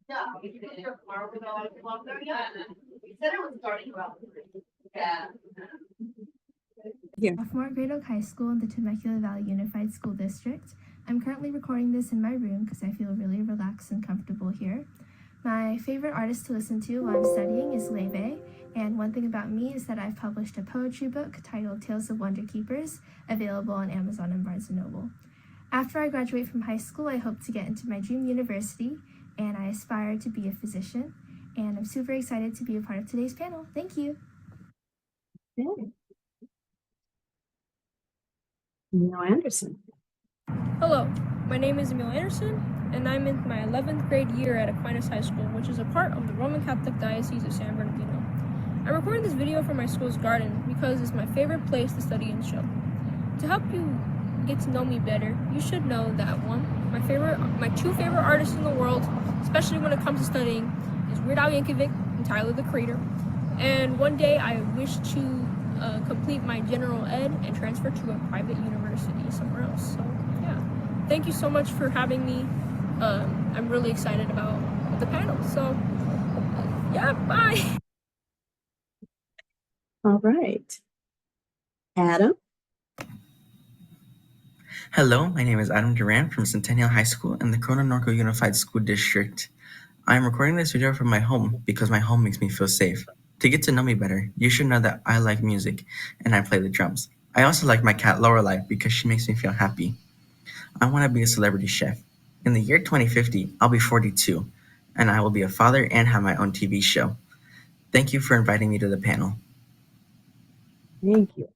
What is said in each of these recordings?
Yeah, we did your car with all the club there. Yeah. We said it was starting about 3. Yeah. Here. Sophomore at Great Oak High School in the Temecula Valley Unified School District. I'm currently recording this in my room because I feel really relaxed and comfortable here. My favorite artist to listen to while I'm studying is Leve, and one thing about me is that I've published a poetry book titled Tales of Wonder Keepers, available on Amazon and Barnes & Noble. After I graduate from high school, I hope to get into my dream university, and I aspire to be a physician, and I'm super excited to be a part of today's panel. Thank you. Okay. Emil Anderson. Hello, my name is Emil Anderson, and I'm in my 11th grade year at Aquinas High School, which is a part of the Roman Catholic Diocese of San Bernardino. I'm recording this video from my school's garden because it's my favorite place to study and show. To help you get to know me better, you should know that my two favorite artists in the world, especially when it comes to studying, is Weird Al Yankovic and Tyler the Creator. And one day I wish to complete my general ed and transfer to a private university somewhere else. So yeah, thank you so much for having me. I'm really excited about the panel. So yeah, bye. All right. Adam. Hello, my name is Adam Duran from Centennial High School in the Corona Norco Unified School District. I'm recording this video from my home because my home makes me feel safe. To get to know me better, you should know that I like music and I play the drums. I also like my cat Lorelai because she makes me feel happy. I want to be a celebrity chef. In the year 2050, I'll be 42, and I will be a father and have my own TV show. Thank you for inviting me to the panel. Thank you.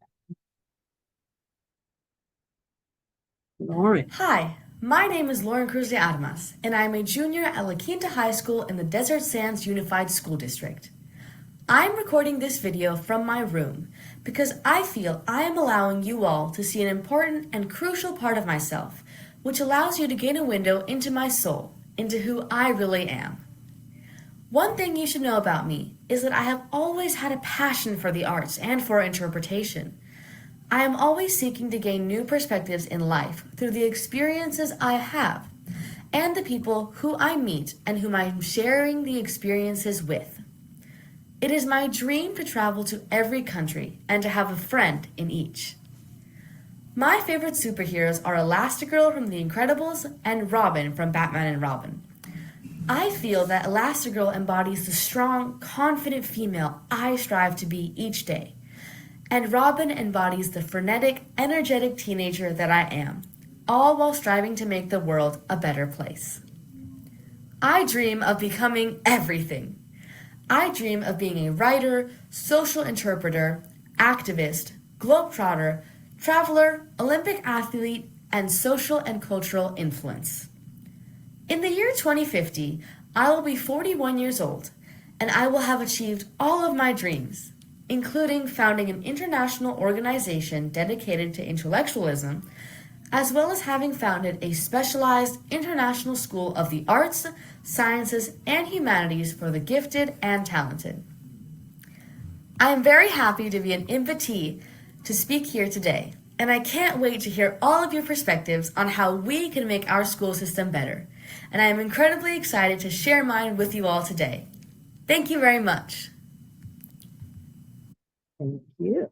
Lauren. Hi, my name is Lauren Cruz de Adamas, and I am a junior at La Quinta High School in the Desert Sands Unified School District. I'm recording this video from my room because I feel I am allowing you all to see an important and crucial part of myself, which allows you to gain a window into my soul, into who I really am. One thing you should know about me is that I have always had a passion for the arts and for interpretation. I am always seeking to gain new perspectives in life through the experiences I have and the people who I meet and whom I am sharing the experiences with. It is my dream to travel to every country and to have a friend in each. My favorite superheroes are Elastigirl from The Incredibles and Robin from Batman and Robin. I feel that Elastigirl embodies the strong, confident female I strive to be each day. And Robin embodies the frenetic, energetic teenager that I am, all while striving to make the world a better place. I dream of becoming everything. I dream of being a writer, social interpreter, activist, globetrotter, traveler, Olympic athlete, and social and cultural influence. In the year 2050, I will be 41 years old, and I will have achieved all of my dreams, including founding an international organization dedicated to intellectualism, as well as having founded a specialized international school of the arts, sciences, and humanities for the gifted and talented. I am very happy to be an invitee to speak here today, and I can't wait to hear all of your perspectives on how we can make our school system better, and I am incredibly excited to share mine with you all today. Thank you very much. Thank you.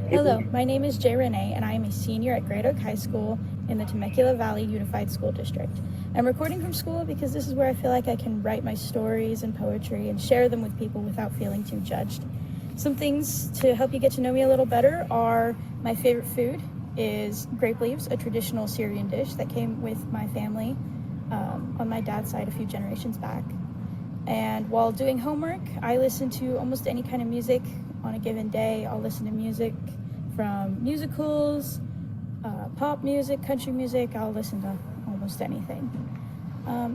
Hello, my name is Jay Renee, and I am a senior at Great Oak High School in the Temecula Valley Unified School District. I'm recording from school because this is where I feel like I can write my stories and poetry and share them with people without feeling too judged. Some things to help you get to know me a little better are my favorite food is grape leaves, a traditional Syrian dish that came with my family on my dad's side a few generations back. And while doing homework, I listen to almost any kind of music on a given day. I'll listen to music from musicals, pop music, country music. I'll listen to almost anything.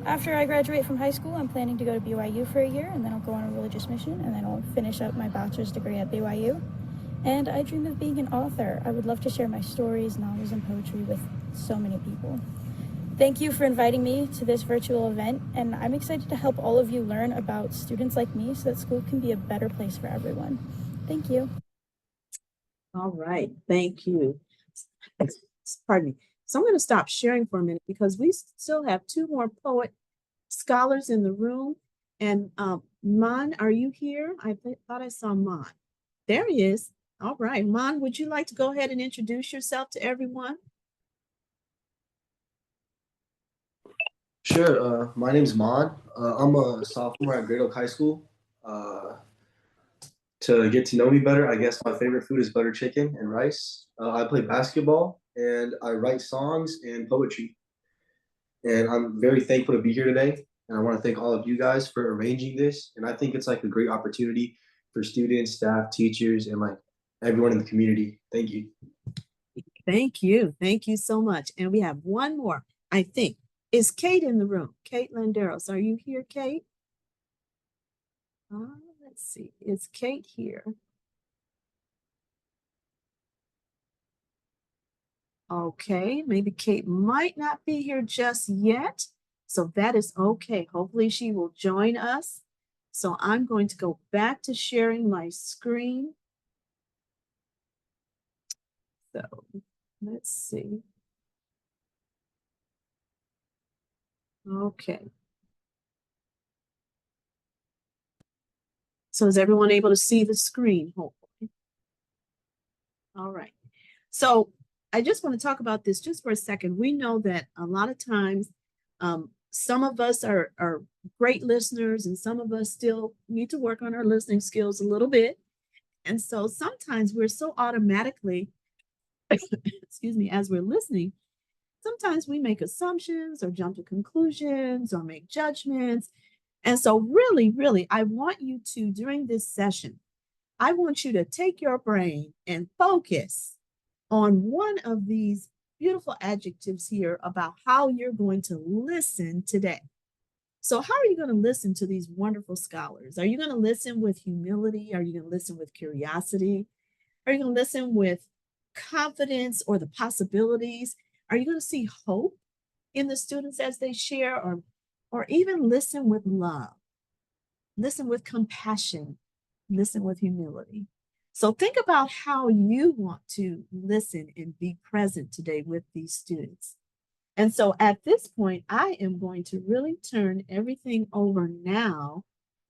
After I graduate from high school, I'm planning to go to BYU for a year, and then I'll go on a religious mission, and then I'll finish up my bachelor's degree at BYU. And I dream of being an author. I would love to share my stories, novels, and poetry with so many people. Thank you for inviting me to this virtual event, and I'm excited to help all of you learn about students like me so that school can be a better place for everyone. Thank you. All right, thank you. Pardon me. So I'm going to stop sharing for a minute because we still have two more poet scholars in the room. And Mon, are you here? Thought I saw Mon. There he is. All right, Mon, would you like to go ahead and introduce yourself to everyone? Sure. My name's Mon. I'm a sophomore at Great Oak High School. Uh, to get to know me better, I guess my favorite food is butter chicken and rice. I play basketball and I write songs and poetry. And I'm very thankful to be here today. And I want to thank all of you guys for arranging this. And I think it's like a great opportunity for students, staff, teachers, and like everyone in the community. Thank you. Thank you. Thank you so much. And we have one more, I think. Is Kate in the room? Kate Landeros, are you here, Kate? Let's see. Is Kate here? Okay, maybe Kate might not be here just yet. So that is okay. Hopefully she will join us. So I'm going to go back to sharing my screen. So let's see. Okay. So is everyone able to see the screen, hopefully? All right. So I just want to talk about this just for a second. We know that a lot of times, some of us are great listeners and some of us still need to work on our listening skills a little bit. And so sometimes we're so automatically, excuse me, as we're listening, sometimes we make assumptions or jump to conclusions or make judgments. And so really, I want you to, during this session, I want you to take your brain and focus on one of these beautiful adjectives here about how you're going to listen today. So how are you going to listen to these wonderful scholars? Are you going to listen with humility? Are you going to listen with curiosity? Are you going to listen with confidence or the possibilities? Are you going to see hope in the students as they share, or even listen with love, listen with compassion, listen with humility? So think about how you want to listen and be present today with these students. And so at this point, I am going to really turn everything over now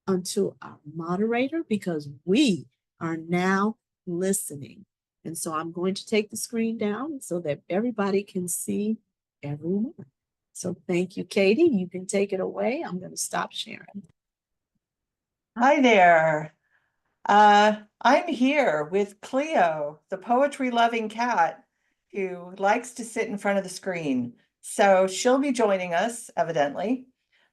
unto our moderator because we are now listening. And so I'm going to take the screen down so that everybody can see everyone. So thank you, Katie. You can take it away. I'm going to stop sharing. Hi there. I'm here with Cleo, the poetry-loving cat who likes to sit in front of the screen. So she'll be joining us, evidently.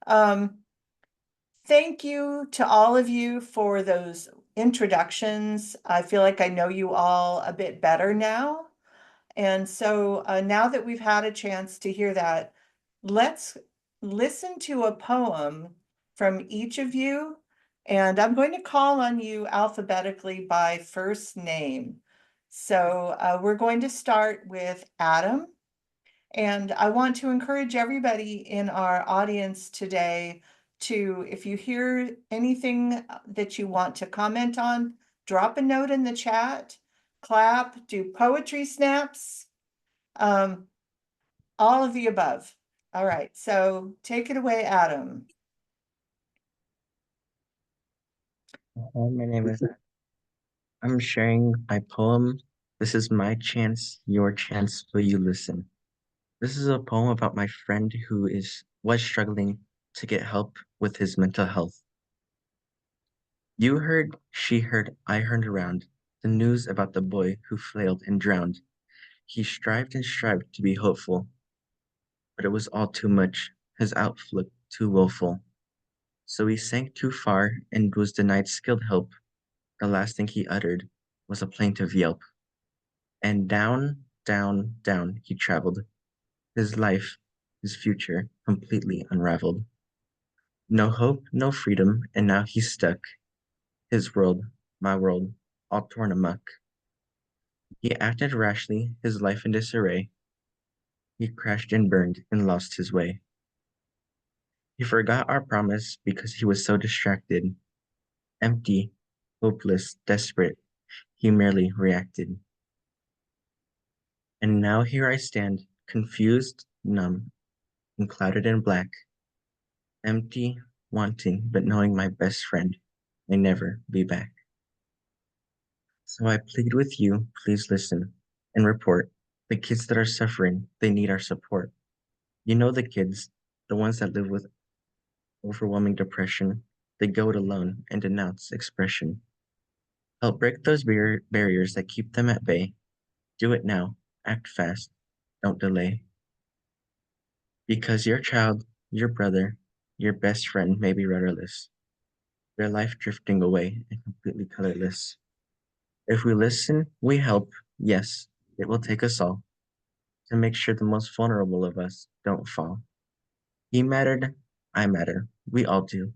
Thank you to all of you for those introductions. I feel like I know you all a bit better now. And so now that we've had a chance to hear that, let's listen to a poem from each of you. And I'm going to call on you alphabetically by first name. So we're going to start with Adam. And I want to encourage everybody in our audience today to, if you hear anything that you want to comment on, drop a note in the chat, clap, do poetry snaps, all of the above. All right, so take it away, Adam. Hi, my name is. I'm sharing my poem. This is my chance, your chance. Will you listen? This is a poem about my friend who was struggling to get help with his mental health. You heard, she heard, I heard around the news about the boy who flailed and drowned. He strived and strived to be hopeful, but it was all too much, his outlook too woeful. So he sank too far and was denied skilled help. The last thing he uttered was a plaintive yelp. And down, down, down he traveled, his life, his future completely unraveled. No hope, no freedom, and now he's stuck. His world, my world, all torn amuck. He acted rashly, his life in disarray. He crashed and burned and lost his way. He forgot our promise because he was so distracted. Empty, hopeless, desperate, he merely reacted. And now here I stand, confused, numb, and clouded in black. Empty, wanting, but knowing my best friend may never be back. So I plead with you, please listen and report. The kids that are suffering, they need our support. You know the kids, the ones that live with overwhelming depression, they go it alone and denounce expression. Help break those barriers that keep them at bay. Do it now, act fast, don't delay. Because your child, your brother, your best friend may be rudderless, their life drifting away and completely colorless. If we listen, we help, yes, it will take us all to make sure the most vulnerable of us don't fall. He mattered, I matter, we all do.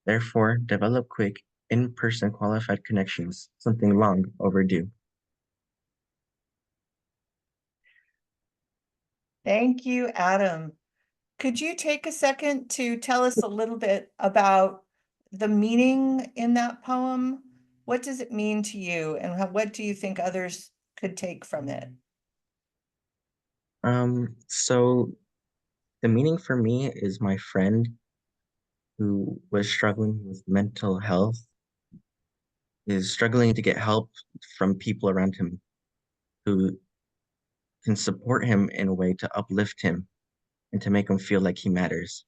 Therefore, develop quick, in-person qualified connections, something long overdue. Thank you, Adam. Could you take a second to tell us a little bit about the meaning in that poem? What does it mean to you, and what do you think others could take from it? So the meaning for me is my friend who was struggling with mental health is struggling to get help from people around him who can support him in a way to uplift him and to make him feel like he matters.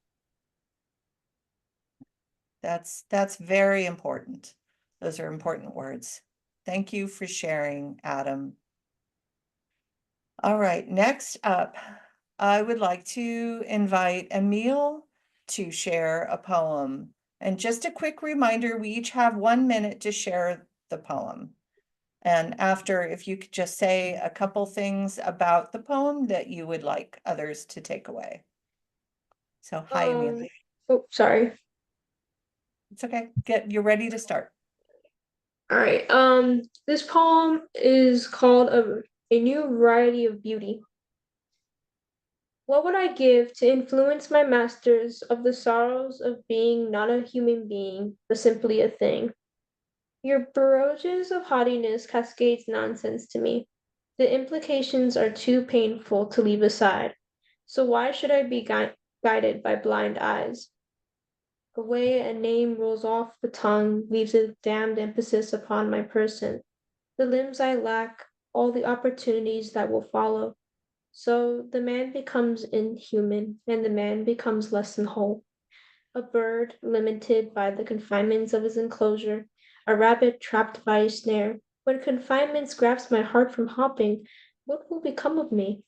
That's very important. Those are important words. Thank you for sharing, Adam. All right, next up, I would like to invite Emil to share a poem. And just a quick reminder, we each have 1 minute to share the poem. And after, if you could just say a couple things about the poem that you would like others to take away. So, hi, Emil. Oh, sorry. It's okay. You're ready to start. All right. This poem is called A New Variety of Beauty. What would I give to influence my masters of the sorrows of being not a human being, but simply a thing? Your barrages of haughtiness cascades nonsense to me. The implications are too painful to leave aside. So why should I be guided by blind eyes? The way a name rolls off the tongue leaves a damned emphasis upon my person. The limbs I lack, all the opportunities that will follow. So the man becomes inhuman, and the man becomes less than whole. A bird limited by the confinements of his enclosure, a rabbit trapped by a snare. When confinements grasp my heart from hopping, what will become of me?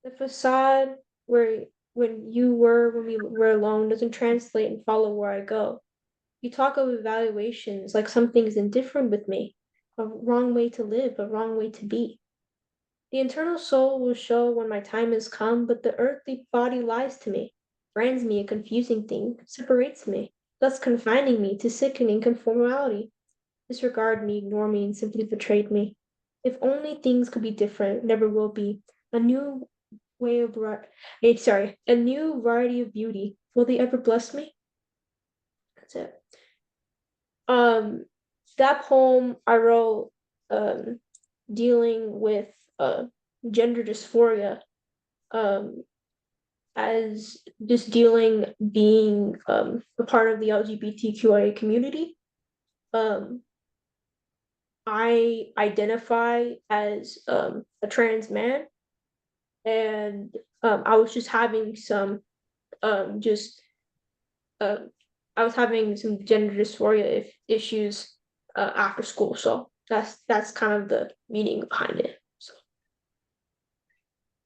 The facade where when we were alone doesn't translate and follow where I go. You talk of evaluations like something's indifferent with me, a wrong way to live, a wrong way to be. The internal soul will show when my time has come, but the earthly body lies to me, brands me a confusing thing, separates me, thus confining me to sickening conformality. Disregard me, ignore me, and simply betrayed me. If only things could be different, never will be. A new a new variety of beauty. Will they ever bless me? That's it. Um, that poem I wrote dealing with gender dysphoria as just being a part of the LGBTQIA community. I identify as a trans man, and I was just having some just I was having some gender dysphoria issues after school, so that's kind of the meaning behind it. So.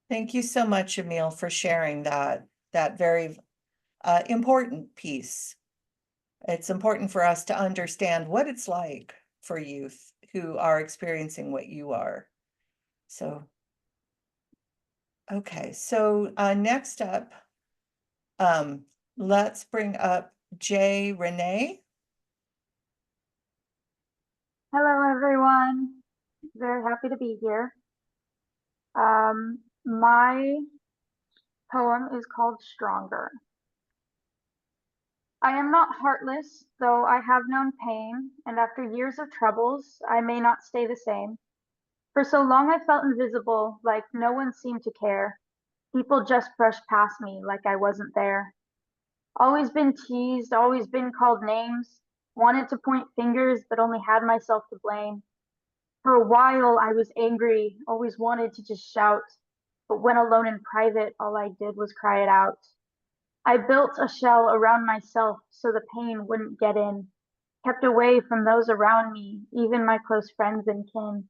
Thank you so much, Emil, for sharing that very important piece. It's important for us to understand what it's like for youth who are experiencing what you are. So, okay, so next up, let's bring up Jay Renee. Hello, everyone. Very happy to be here. My poem is called Stronger. I am not heartless, though I have known pain, and after years of troubles, I may not stay the same. For so long I felt invisible, like no one seemed to care. People just brushed past me like I wasn't there. Always been teased, always been called names, wanted to point fingers, but only had myself to blame. For a while, I was angry, always wanted to just shout, but when alone in private, all I did was cry it out. I built a shell around myself so the pain wouldn't get in, kept away from those around me, even my close friends and kin.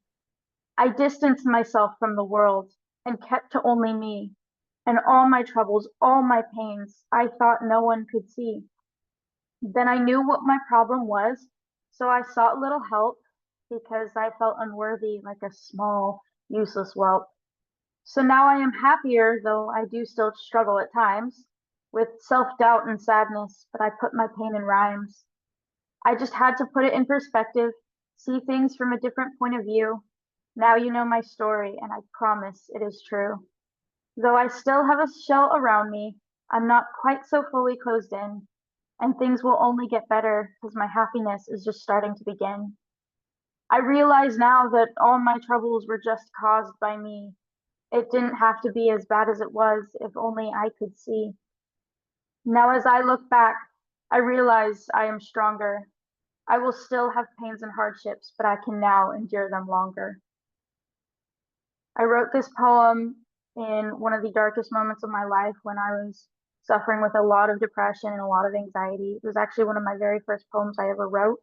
I distanced myself from the world and kept to only me. And all my troubles, all my pains, I thought no one could see. Then I knew what my problem was, so I sought little help because I felt unworthy like a small, useless whelp. So now I am happier, though I do still struggle at times with self-doubt and sadness, but I put my pain in rhymes. I just had to put it in perspective, see things from a different point of view. Now you know my story, and I promise it is true. Though I still have a shell around me, I'm not quite so fully closed in, and things will only get better because my happiness is just starting to begin. I realize now that all my troubles were just caused by me. It didn't have to be as bad as it was if only I could see. Now, as I look back, I realize I am stronger. I will still have pains and hardships, but I can now endure them longer. I wrote this poem in one of the darkest moments of my life when I was suffering with a lot of depression and a lot of anxiety. It was actually one of my very first poems I ever wrote.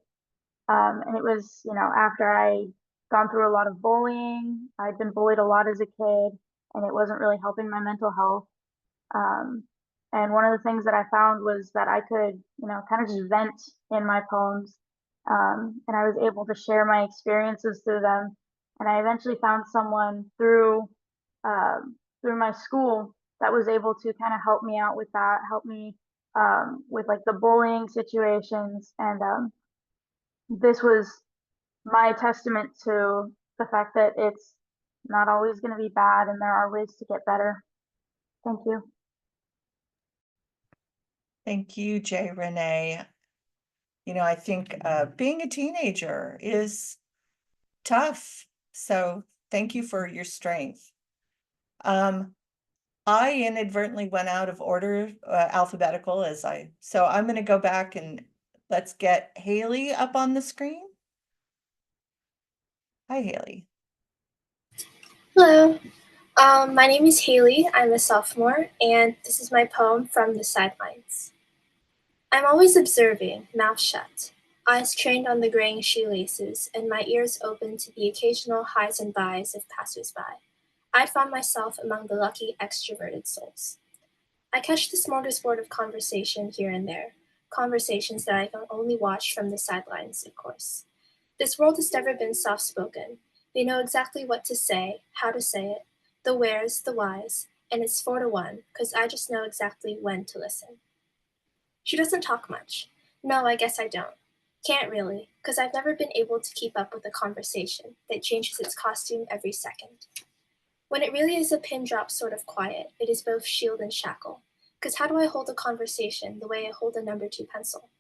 And it was, after I gone through a lot of bullying. I'd been bullied a lot as a kid, and it wasn't really helping my mental health. Um, and one of the things that I found was that I could, kind of just vent in my poems. And I was able to share my experiences through them. And I eventually found someone through my school that was able to kind of help me out with that, help me with like the bullying situations. And this was my testament to the fact that it's not always going to be bad and there are ways to get better. Thank you. Thank you, Jay Renee. I think being a teenager is tough. So thank you for your strength. I inadvertently went out of order, alphabetical so I'm going to go back and let's get Haley up on the screen. Hi, Haley. Hello, my name is Haley. I'm a sophomore, and this is my poem from the sidelines. I'm always observing, mouth shut, eyes trained on the graying shoelaces, and my ears open to the occasional highs and bys of passers-by. I'd found myself among the lucky extroverted souls. I catch the smorgasbord of conversation here and there, conversations that I can only watch from the sidelines, of course. This world has never been soft-spoken. They know exactly what to say, how to say it, the wheres, the whys, and it's 4-1, 'cause I just know exactly when to listen. She doesn't talk much. No, I guess I don't. Can't really, 'cause I've never been able to keep up with a conversation that changes its costume every second. When it really is a pin drop sort of quiet, it is both shield and shackle. 'Cause how do I hold a conversation the way I hold a number 2 pencil?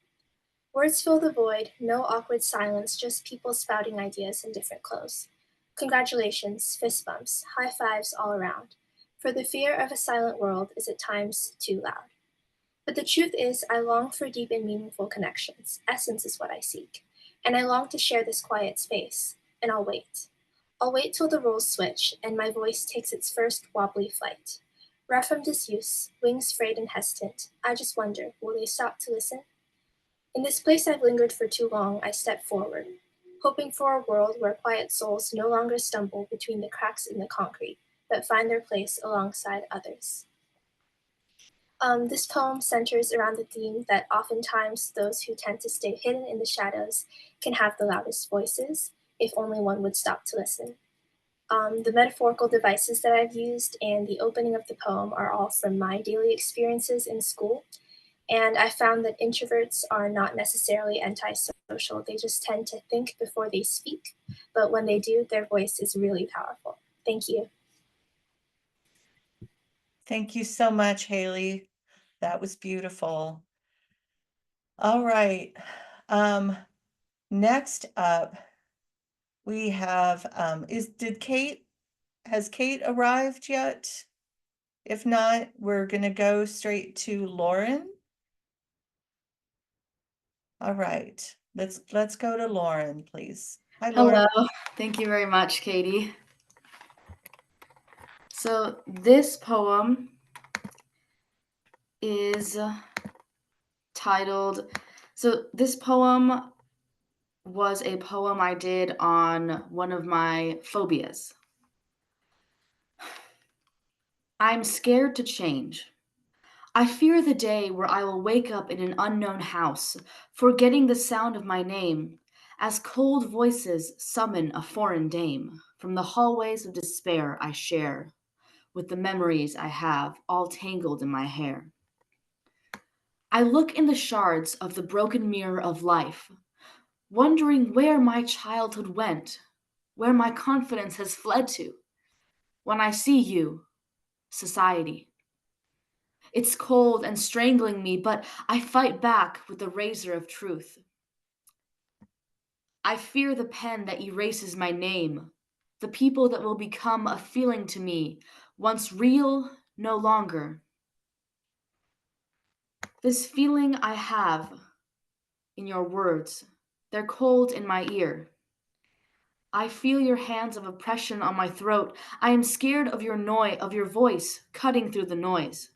Words fill the void, no awkward silence, just people spouting ideas in different clothes. Congratulations, fist bumps, high fives all around. For the fear of a silent world is at times too loud. But the truth is, I long for deep and meaningful connections. Essence is what I seek. And I long to share this quiet space. And I'll wait. I'll wait till the roles switch and my voice takes its first wobbly flight. Rough from disuse, wings frayed and hesitant, I just wonder, will they stop to listen? In this place I've lingered for too long, I step forward, hoping for a world where quiet souls no longer stumble between the cracks in the concrete, but find their place alongside others. This poem centers around the theme that oftentimes those who tend to stay hidden in the shadows can have the loudest voices, if only one would stop to listen. The metaphorical devices that I've used and the opening of the poem are all from my daily experiences in school, and I found that introverts are not necessarily antisocial. They just tend to think before they speak, but when they do, their voice is really powerful. Thank you. Thank you so much, Haley. That was beautiful. All right. Next up, we have, has Kate arrived yet? If not, we're going to go straight to Lauren. All right, let's go to Lauren, please. Hi, Lauren. Hello. Thank you very much, Katie. So this poem is titled, so this poem was a poem I did on one of my phobias. I'm scared to change. I fear the day where I will wake up in an unknown house, forgetting the sound of my name, as cold voices summon a foreign dame from the hallways of despair I share with the memories I have all tangled in my hair. I look in the shards of the broken mirror of life, wondering where my childhood went, where my confidence has fled to, when I see you, society. It's cold and strangling me, but I fight back with the razor of truth. I fear the pen that erases my name, the people that will become a feeling to me, once real, no longer. This feeling I have in your words, they're cold in my ear. I feel your hands of oppression on my throat. I am scared of your voice cutting through the noise.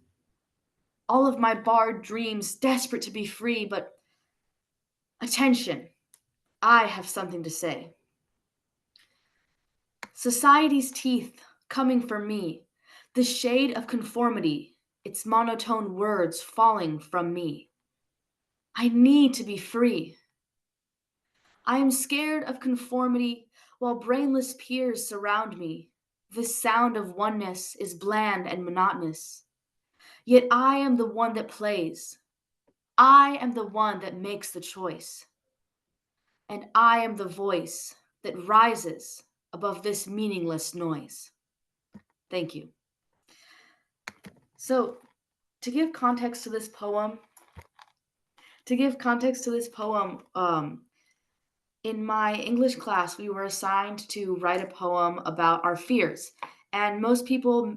All of my barred dreams, desperate to be free, but attention, I have something to say. Society's teeth coming for me, the shade of conformity, its monotone words falling from me. I need to be free. I am scared of conformity while brainless peers surround me. This sound of oneness is bland and monotonous. Yet I am the one that plays. I am the one that makes the choice. And I am the voice that rises above this meaningless noise. Thank you. So, to give context to this poem, in my English class, we were assigned to write a poem about our fears. And most people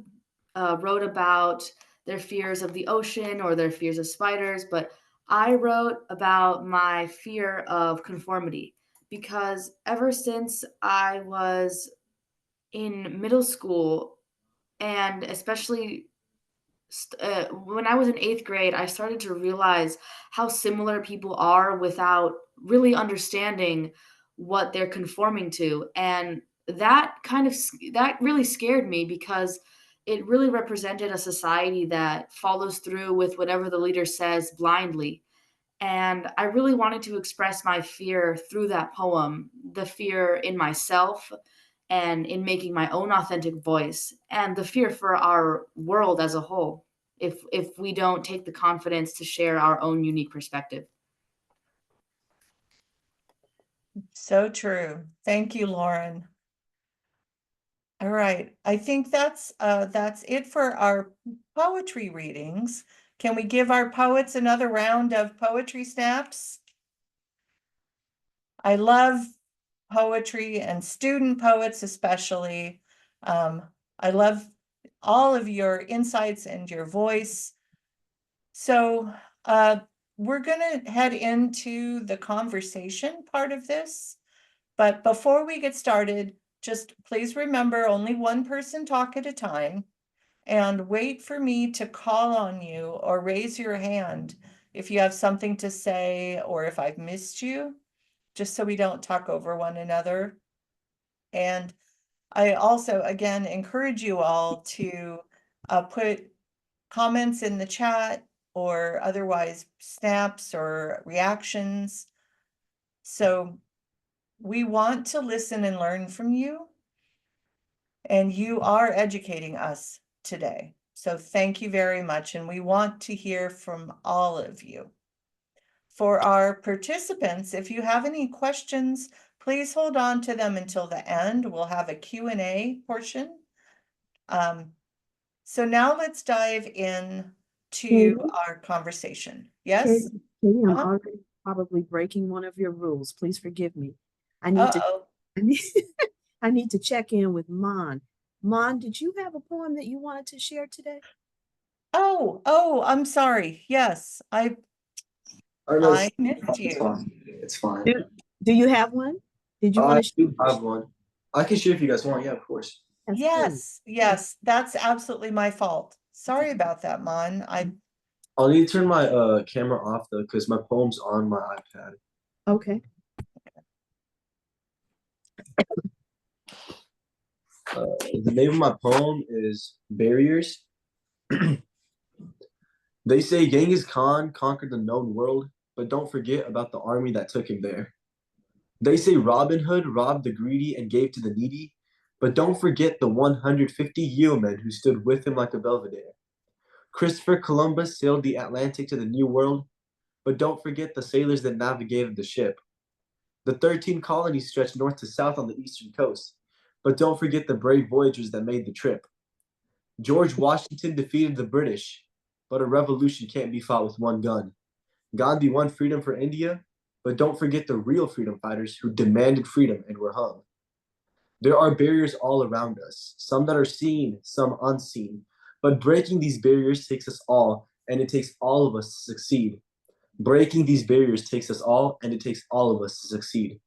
wrote about their fears of the ocean or their fears of spiders, but I wrote about my fear of conformity because ever since I was in middle school, and especially when I was in 8th grade, I started to realize how similar people are without really understanding what they're conforming to. And that really scared me because it really represented a society that follows through with whatever the leader says blindly. And I really wanted to express my fear through that poem, the fear in myself and in making my own authentic voice, and the fear for our world as a whole if we don't take the confidence to share our own unique perspective. So true. Thank you, Lauren. All right, I think that's it for our poetry readings. Can we give our poets another round of poetry snaps? I love poetry and student poets especially. I love all of your insights and your voice. So we're going to head into the conversation part of this. But before we get started, just please remember only one person talk at a time and wait for me to call on you or raise your hand if you have something to say or if I've missed you, just so we don't talk over one another. And I also, again, encourage you all to put comments in the chat or otherwise snaps or reactions. So we want to listen and learn from you, and you are educating us today. So thank you very much, and we want to hear from all of you. For our participants, if you have any questions, please hold on to them until the end. We'll have a Q&A portion. So now let's dive in to our conversation. Yes? Katie, I'm already probably breaking one of your rules. Please forgive me. I need to check in with Mon. Mon, did you have a poem that you wanted to share today? Oh, I'm sorry. Yes, I missed It's you. fine. It's fine. Do you have one? Did you I want to? do have one. I can share if you guys want. Yeah, of course. Yes, that's absolutely my fault. Sorry about that, Mon. I'll need to turn my camera off though, because my poem's on my iPad. Okay. The name of my poem is Barriers. They say Genghis Khan conquered the known world, but don't forget about the army that took him there. They say Robin Hood robbed the greedy and gave to the needy, but don't forget the 150 yeomen who stood with him like a belvedere. Christopher Columbus sailed the Atlantic to the New World, but don't forget the sailors that navigated the ship. The 13 colonies stretched north to south on the eastern coast, but don't forget the brave voyagers that made the trip. George Washington defeated the British, but a revolution can't be fought with one gun. Gandhi won freedom for India, but don't forget the real freedom fighters who demanded freedom and were hung. There are barriers all around us, some that are seen, some unseen, but breaking these barriers takes us all, and it takes all of us to succeed. Breaking these barriers takes us all, and it takes all of us to succeed.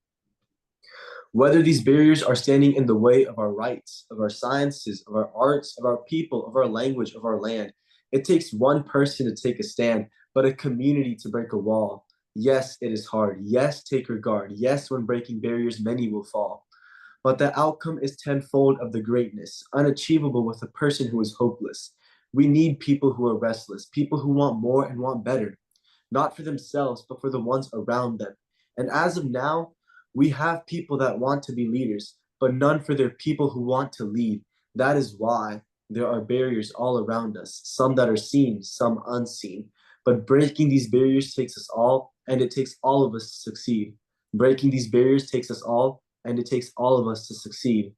Whether these barriers are standing in the way of our rights, of our sciences, of our arts, of our people, of our language, of our land, it takes one person to take a stand, but a community to break a wall. Yes, it is hard. Yes, take your guard. Yes, when breaking barriers, many will fall. But the outcome is tenfold of the greatness, unachievable with a person who is hopeless. We need people who are restless, people who want more and want better, not for themselves, but for the ones around them. And as of now, we have people that want to be leaders, but none for their people who want to lead. That is why there are barriers all around us, some that are seen, some unseen. But breaking these barriers takes us all, and it takes all of us to succeed. Breaking these barriers takes us all, and it takes all of us to succeed.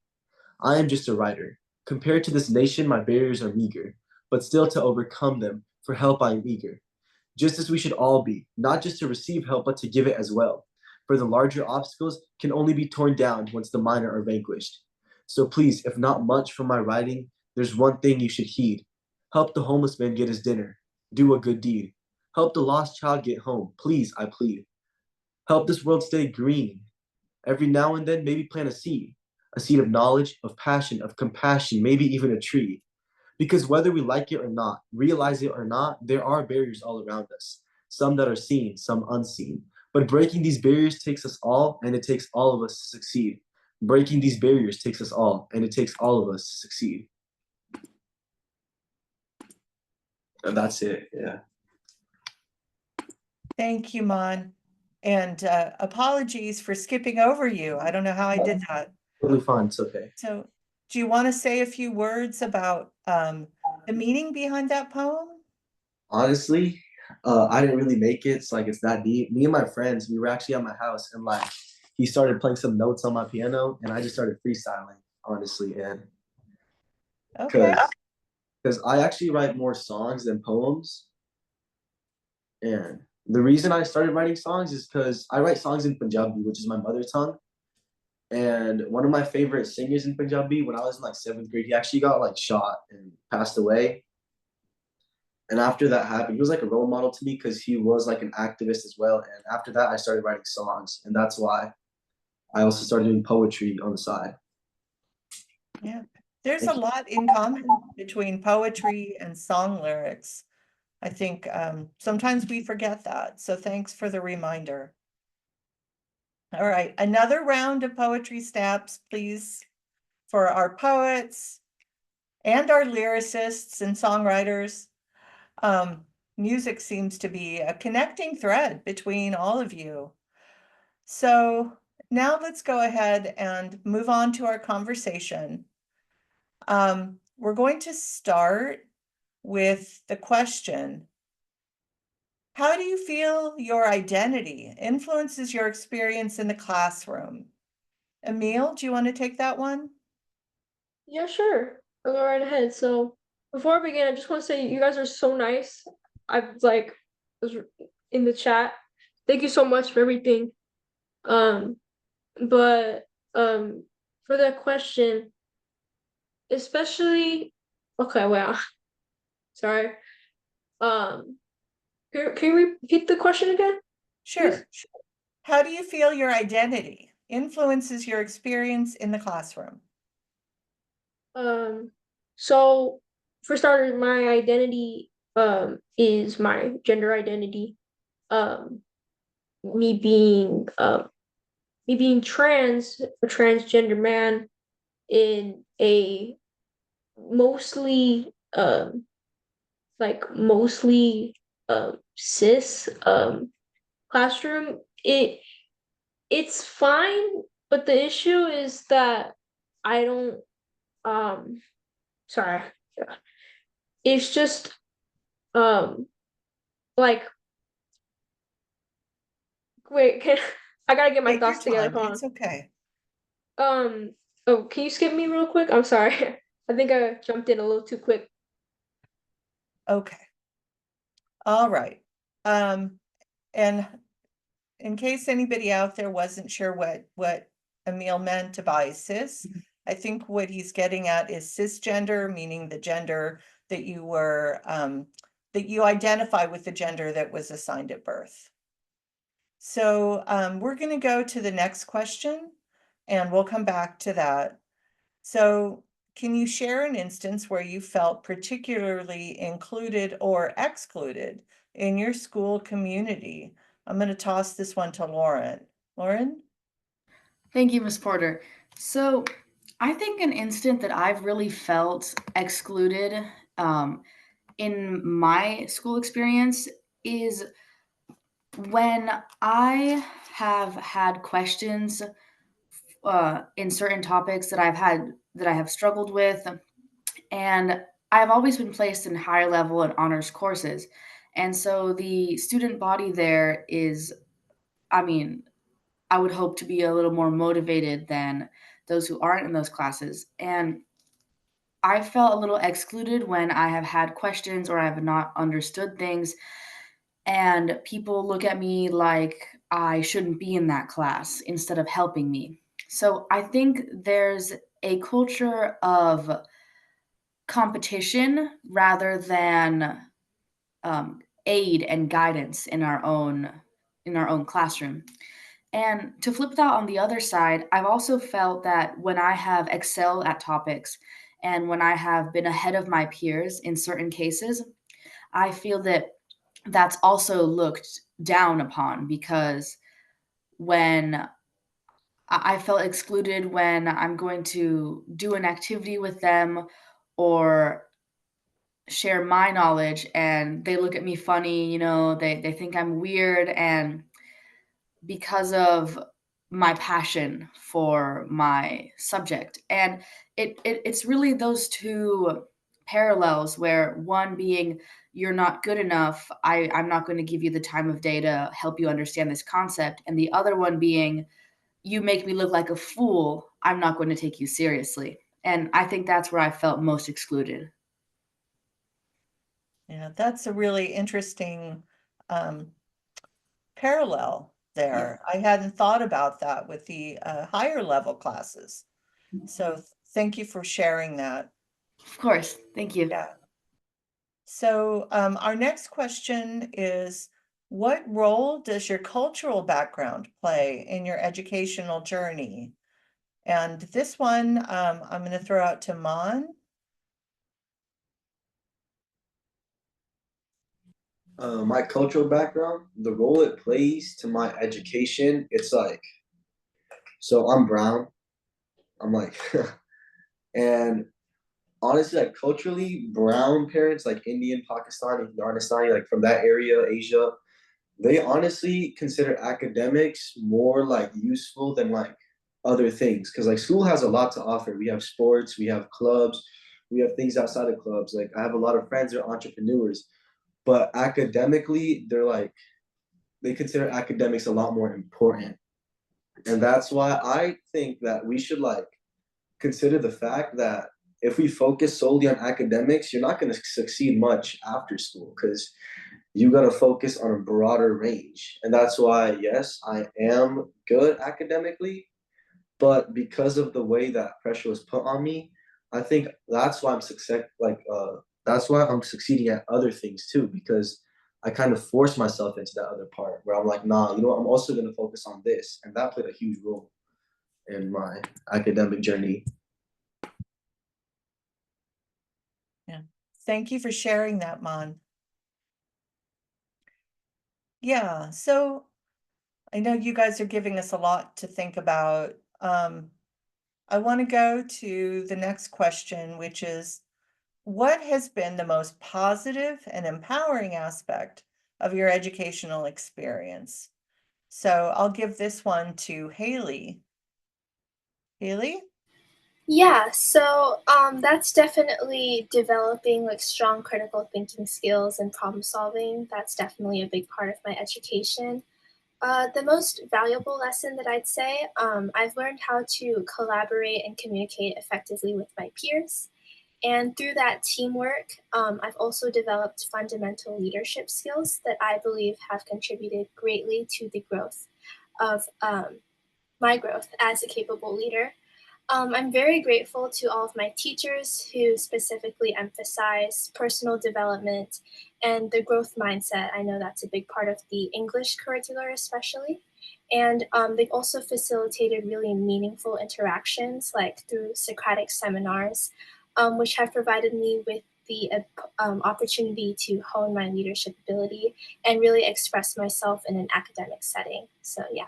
I am just a writer. Compared to this nation, my barriers are meager, but still to overcome them, for help I am eager. Just as we should all be, not just to receive help, but to give it as well. For the larger obstacles can only be torn down once the minor are vanquished. So please, if not much from my writing, there's one thing you should heed. Help the homeless man get his dinner. Do a good deed. Help the lost child get home. Please, I plead. Help this world stay green. Every now and then, maybe plant a seed of knowledge, of passion, of compassion, maybe even a tree. Because whether we like it or not, realize it or not, there are barriers all around us, some that are seen, some unseen. But breaking these barriers takes us all, and it takes all of us to succeed. Breaking these barriers takes us all, and it takes all of us to succeed. And that's it, yeah. Thank you, Mon. And apologies for skipping over you. I don't know how I did that. Totally fine, it's okay. So do you want to say a few words about the meaning behind that poem? Honestly, I didn't really make it. It's like it's that deep. Me and my friends, we were actually at my house, and like he started playing some notes on my piano, and I just started freestyling, honestly, and Okay. because I actually write more songs than poems, and the reason I started writing songs is because I write songs in Punjabi, which is my mother tongue. And one of my favorite singers in Punjabi, when I was in like 7th grade, he actually got like shot and passed away. And after that happened, he was like a role model to me because he was like an activist as well. And after that, I started writing songs, and that's why I also started doing poetry on the side. Yeah, there's a lot in common between poetry and song lyrics. I think sometimes we forget that. So thanks for the reminder. All right, another round of poetry snaps, please, for our poets and our lyricists and songwriters. Music seems to be a connecting thread between all of you. So now let's go ahead and move on to our conversation. We're going to start with the question, how do you feel your identity influences your experience in the classroom? Emil, do you want to take that one? Yeah, sure. I'll go right ahead. So before I begin, I just want to say you guys are so nice. I've like was in the chat. Thank you so much for everything. But for that question, especially okay, wow. Sorry. Can you repeat the question again? Sure. How do you feel your identity influences your experience in the classroom? So for starters, my identity is my gender identity. Um, me being trans, a transgender man in a mostly mostly cis classroom. It's fine, but the issue is that I don't sorry. It's just like wait, I gotta get my Take your thoughts together. time. Hold It's okay. on. Oh, can you skip me real quick? I'm sorry. I think I jumped in a little too quick. Okay. All right. And in case anybody out there wasn't sure what Emil meant by cis, I think what he's getting at is cisgender, meaning the gender that you were that you identify with the gender that was assigned at birth. So we're going to go to the next question, and we'll come back to that. So can you share an instance where you felt particularly included or excluded in your school community? I'm going to toss this one to Lauren. Lauren? Thank you, Ms. Porter. So I think an instant that I've really felt excluded in my school experience is when I have had questions in certain topics that I have struggled with, and I've always been placed in higher level and honors courses. And so the student body there is, I mean, I would hope to be a little more motivated than those who aren't in those classes. And I felt a little excluded when I have had questions or I have not understood things, and people look at me like I shouldn't be in that class instead of helping me. So I think there's a culture of competition rather than aid and guidance in our own classroom. And to flip that on the other side, I've also felt that when I have excelled at topics and when I have been ahead of my peers in certain cases, I feel that that's also looked down upon because when I felt excluded when I'm going to do an activity with them or share my knowledge and they look at me funny, they think I'm weird, and because of my passion for my subject. And it's really those two parallels, where one being you're not good enough, I'm not going to give you the time of day to help you understand this concept, and the other one being you make me look like a fool, I'm not going to take you seriously. And I think that's where I felt most excluded. Yeah, that's a really interesting parallel there. I hadn't thought about that with the higher level classes. So thank you for sharing that. Of course. Thank you. Yeah. So our next question is, what role does your cultural background play in your educational journey? And this one I'm going to throw out to Mon. My cultural background, the role it plays to my education, it's like, so I'm brown. I'm like, and honestly, like culturally, brown parents, like Indian, Pakistani, Afghanistani, like from that area, Asia, they honestly consider academics more like useful than like other things. Cause like school has a lot to offer. We have sports, we have clubs, we have things outside of clubs. Like I have a lot of friends who are entrepreneurs, but academically, they consider academics a lot more important. And that's why I think that we should like consider the fact that if we focus solely on academics, you're not going to succeed much after school because you got to focus on a broader range. And that's why, yes, I am good academically, but because of the way that pressure was put on me, I think that's why I'm that's why I'm succeeding at other things too, because I kind of force myself into that other part where I'm like, nah, you know what, I'm also going to focus on this. And that played a huge role in my academic journey. Yeah. Thank you for sharing that, Mon. Yeah, so I know you guys are giving us a lot to think about. I want to go to the next question, which is, what has been the most positive and empowering aspect of your educational experience? So I'll give this one to Haley. Haley? Yeah, so that's definitely developing like strong critical thinking skills and problem solving. That's definitely a big part of my education. The most valuable lesson that I'd say, I've learned how to collaborate and communicate effectively with my peers. And through that teamwork, I've also developed fundamental leadership skills that I believe have contributed greatly to the growth of my growth as a capable leader. I'm very grateful to all of my teachers who specifically emphasize personal development and the growth mindset. I know that's a big part of the English curricular, especially. And they've also facilitated really meaningful interactions, like through Socratic seminars, which have provided me with the opportunity to hone my leadership ability and really express myself in an academic setting. So, yeah.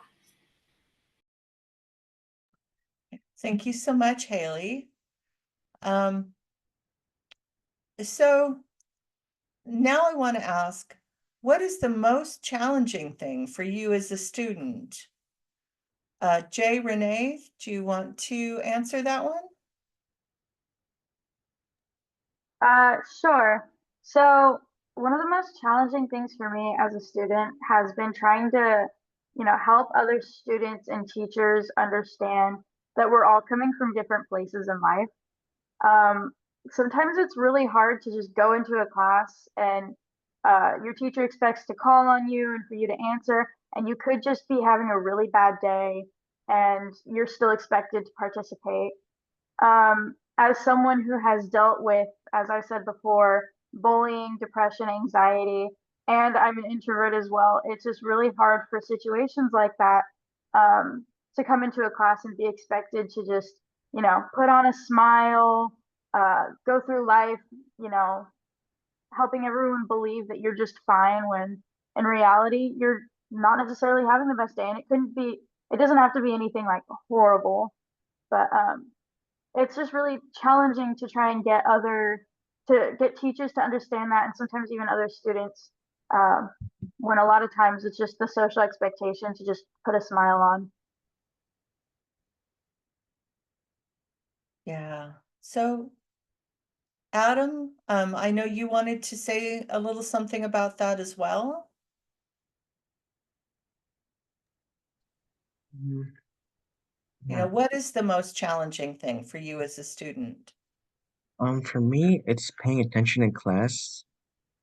Thank you so much, Haley. So now I want to ask, what is the most challenging thing for you as a student? Jay, Renee, do you want to answer that one? Sure. So one of the most challenging things for me as a student has been trying to, help other students and teachers understand that we're all coming from different places in life. Sometimes it's really hard to just go into a class and your teacher expects to call on you and for you to answer, and you could just be having a really bad day and you're still expected to participate. As someone who has dealt with, as I said before, bullying, depression, anxiety, and I'm an introvert as well, it's just really hard for situations like that to come into a class and be expected to just, put on a smile, go through life, helping everyone believe that you're just fine when in reality you're not necessarily having the best day. And it doesn't have to be anything like horrible, but it's just really challenging to try and to get teachers to understand that, and sometimes even other students, when a lot of times it's just the social expectation to just put a smile on. Yeah. So Adam, I know you wanted to say a little something about that as well. Yeah. What is the most challenging thing for you as a student? For me, it's paying attention in class.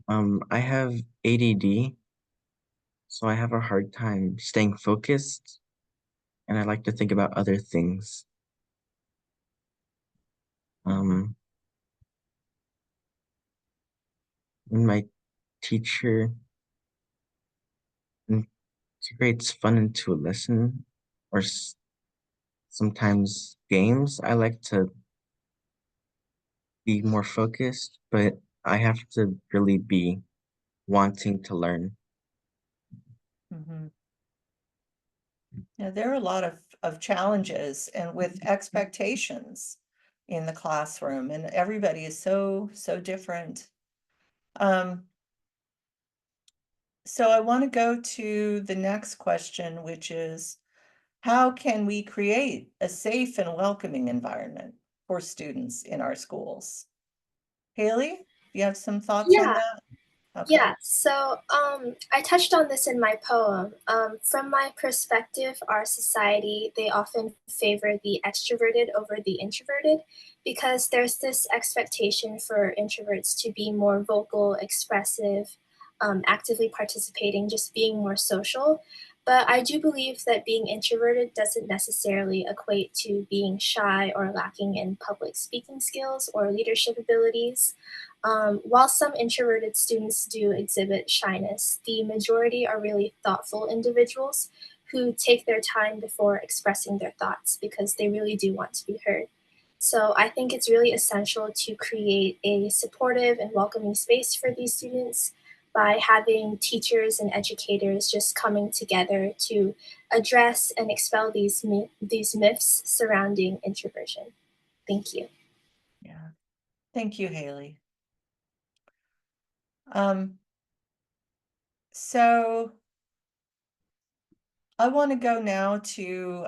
I have ADD, so I have a hard time staying focused, and I like to think about other things. When my teacher integrates fun into a lesson, or sometimes games, I like to be more focused, but I have to really be wanting to learn. Mm-hmm. Yeah, there are a lot of challenges and with expectations in the classroom, and everybody is so different. So I want to go to the next question, which is, how can we create a safe and welcoming environment for students in our schools? Haley, do you have some thoughts on Yeah. that? Okay. Yeah, so I touched on this in my poem. From my perspective, our society, they often favor the extroverted over the introverted because there's this expectation for introverts to be more vocal, expressive, actively participating, just being more social. But I do believe that being introverted doesn't necessarily equate to being shy or lacking in public speaking skills or leadership abilities. While some introverted students do exhibit shyness, the majority are really thoughtful individuals who take their time before expressing their thoughts because they really do want to be heard. So I think it's really essential to create a supportive and welcoming space for these students by having teachers and educators just coming together to address and expel these myths surrounding introversion. Thank you. Yeah. Thank you, Haley. So I want to go now to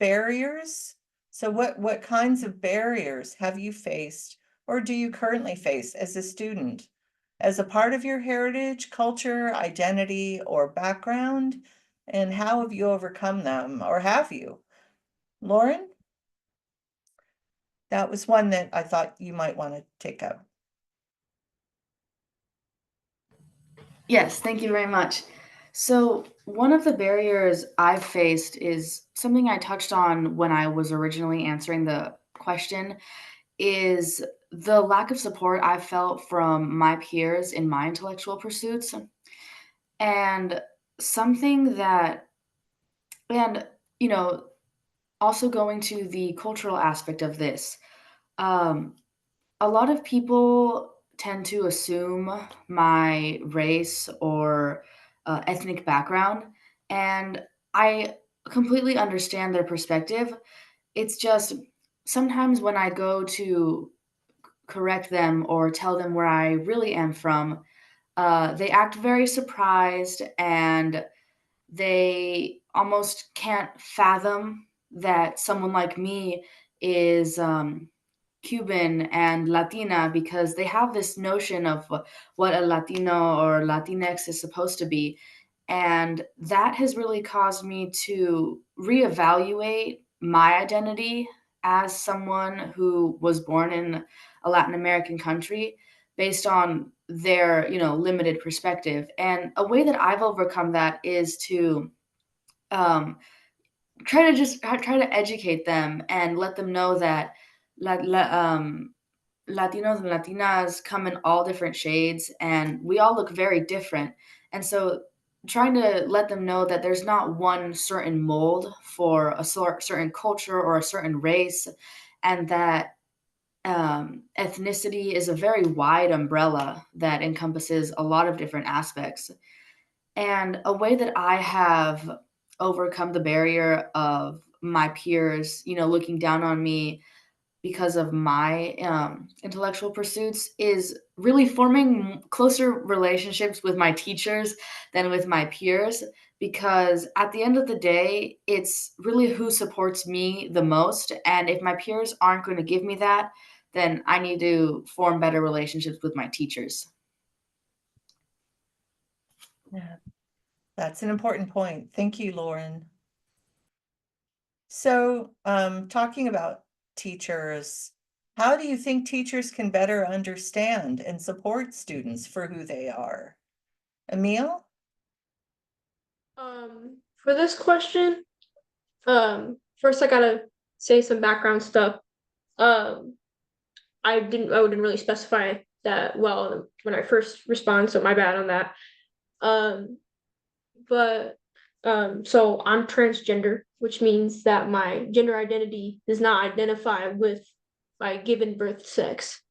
barriers. So what kinds of barriers have you faced or do you currently face as a student? As a part of your heritage, culture, identity, or background? And how have you overcome them, or have you? Lauren? That was one that I thought you might want to take up. Yes, thank you very much. So, one of the barriers I've faced is something I touched on when I was originally answering the question, is the lack of support I felt from my peers in my intellectual pursuits. And something that, and, you know, also going to the cultural aspect of this, um, a lot of people tend to assume my race or ethnic background, and I completely understand their perspective. It's just sometimes when I go to correct them or tell them where I really am from, they act very surprised and they almost can't fathom that someone like me is Cuban and Latina because they have this notion of what a Latino or Latinx is supposed to be. And that has really caused me to reevaluate my identity as someone who was born in a Latin American country based on their, limited perspective. And a way that I've overcome that is to um, try to educate them and let them know that Latinos and Latinas come in all different shades and we all look very different. And so trying to let them know that there's not one certain mold for a certain culture or a certain race, and that ethnicity is a very wide umbrella that encompasses a lot of different aspects. And a way that I have overcome the barrier of my peers, looking down on me because of my intellectual pursuits is really forming closer relationships with my teachers than with my peers. Because at the end of the day, it's really who supports me the most. And if my peers aren't going to give me that, then I need to form better relationships with my teachers. Yeah, that's an important point. Thank you, Lauren. So, talking about teachers, how do you think teachers can better understand and support students for who they are? Emil? For this question, first I gotta say some background stuff. I wouldn't really specify that well when I first respond, so my bad on that. So I'm transgender, which means that my gender identity does not identify with my given birth sex.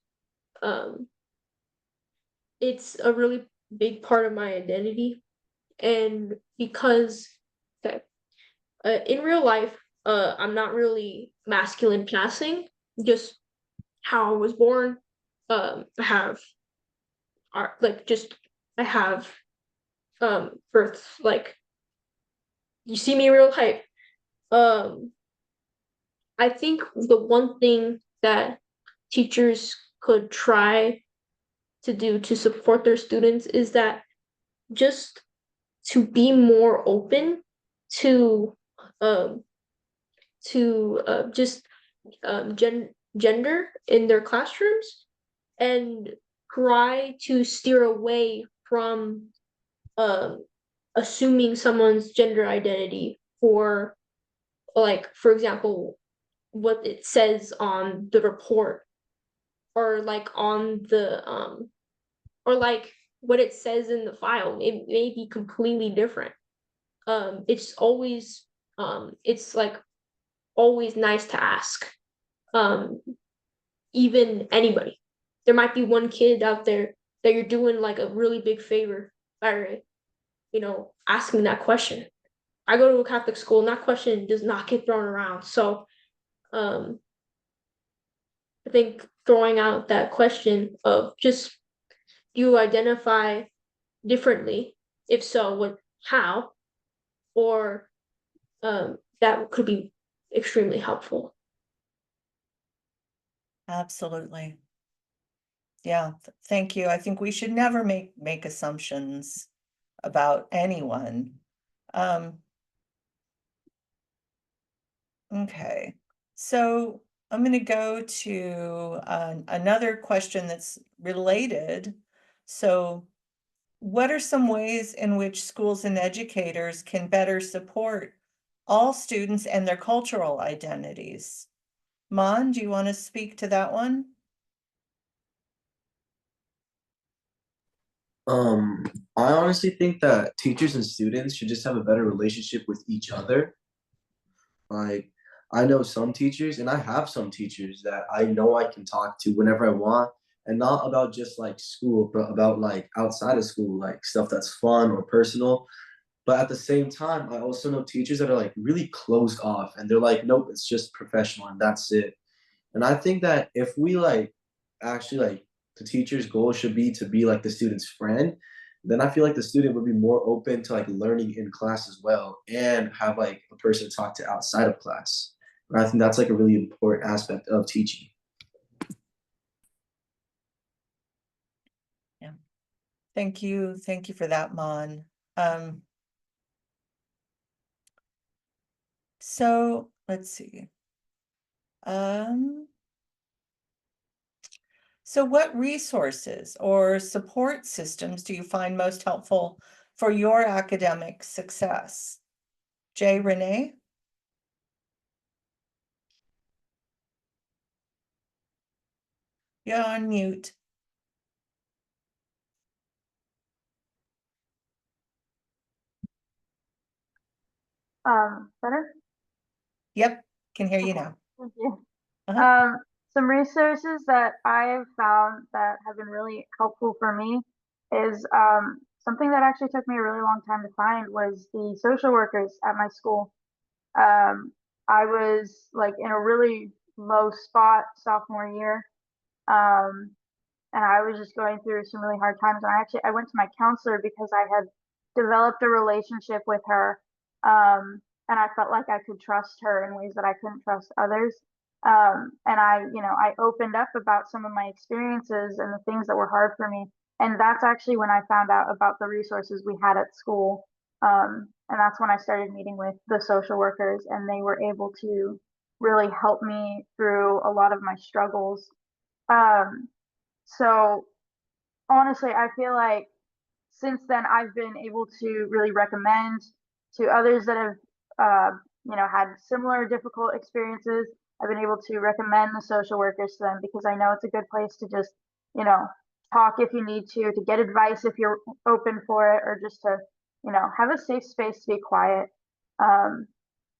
It's a really big part of my identity, and because in real life, I'm not really masculine passing, just how I was born. I have I have birth, like you see me in real life. I think the one thing that teachers could try to do to support their students is that just to be more open to um just gender in their classrooms, and try to steer away from assuming someone's gender identity for, like, for example, what it says on the report. or like on the or like what it says in the file. It may be completely different. It's always it's like always nice to ask. Even anybody. There might be one kid out there that you're doing like a really big favor by, asking that question. I go to a Catholic school, and that question does not get thrown around. So I think throwing out that question of just, do you identify differently? If so, what, how? Or that could be extremely helpful. Absolutely. Yeah, thank you. I think we should never make assumptions about anyone. Okay, so I'm going to go to another question that's related. So, what are some ways in which schools and educators can better support all students and their cultural identities? Mon, do you want to speak to that one? I honestly think that teachers and students should just have a better relationship with each other. Like, I know some teachers, and I have some teachers that I know I can talk to whenever I want, and not about just like school, but about like outside of school, like stuff that's fun or personal. But at the same time, I also know teachers that are like really closed off, and they're like, nope, it's just professional and that's it. And I think that if we like actually like the teacher's goal should be to be like the student's friend, then I feel like the student would be more open to like learning in class as well and have like a person to talk to outside of class. And I think that's like a really important aspect of teaching. Yeah. Thank you. Thank you for that, Mon. So let's see. So what resources or support systems do you find most helpful for your academic success? Jay, Renee? You're on mute. Better? Yep, can hear you Okay, now. thank you. Uh-huh. Some resources that I have found that have been really helpful for me is something that actually took me a really long time to find was the social workers at my school. I was like in a really low spot sophomore year. Um, and I was just going through some really hard times. And I went to my counselor because I had developed a relationship with her, and I felt like I could trust her in ways that I couldn't trust others. And I opened up about some of my experiences and the things that were hard for me. And that's actually when I found out about the resources we had at school. And that's when I started meeting with the social workers, and they were able to really help me through a lot of my struggles. Um, so honestly, I feel like since then I've been able to really recommend to others that have, had similar difficult experiences. I've been able to recommend the social workers to them because I know it's a good place to just, you know, talk if you need to get advice if you're open for it, or just to, have a safe space to be quiet. Um,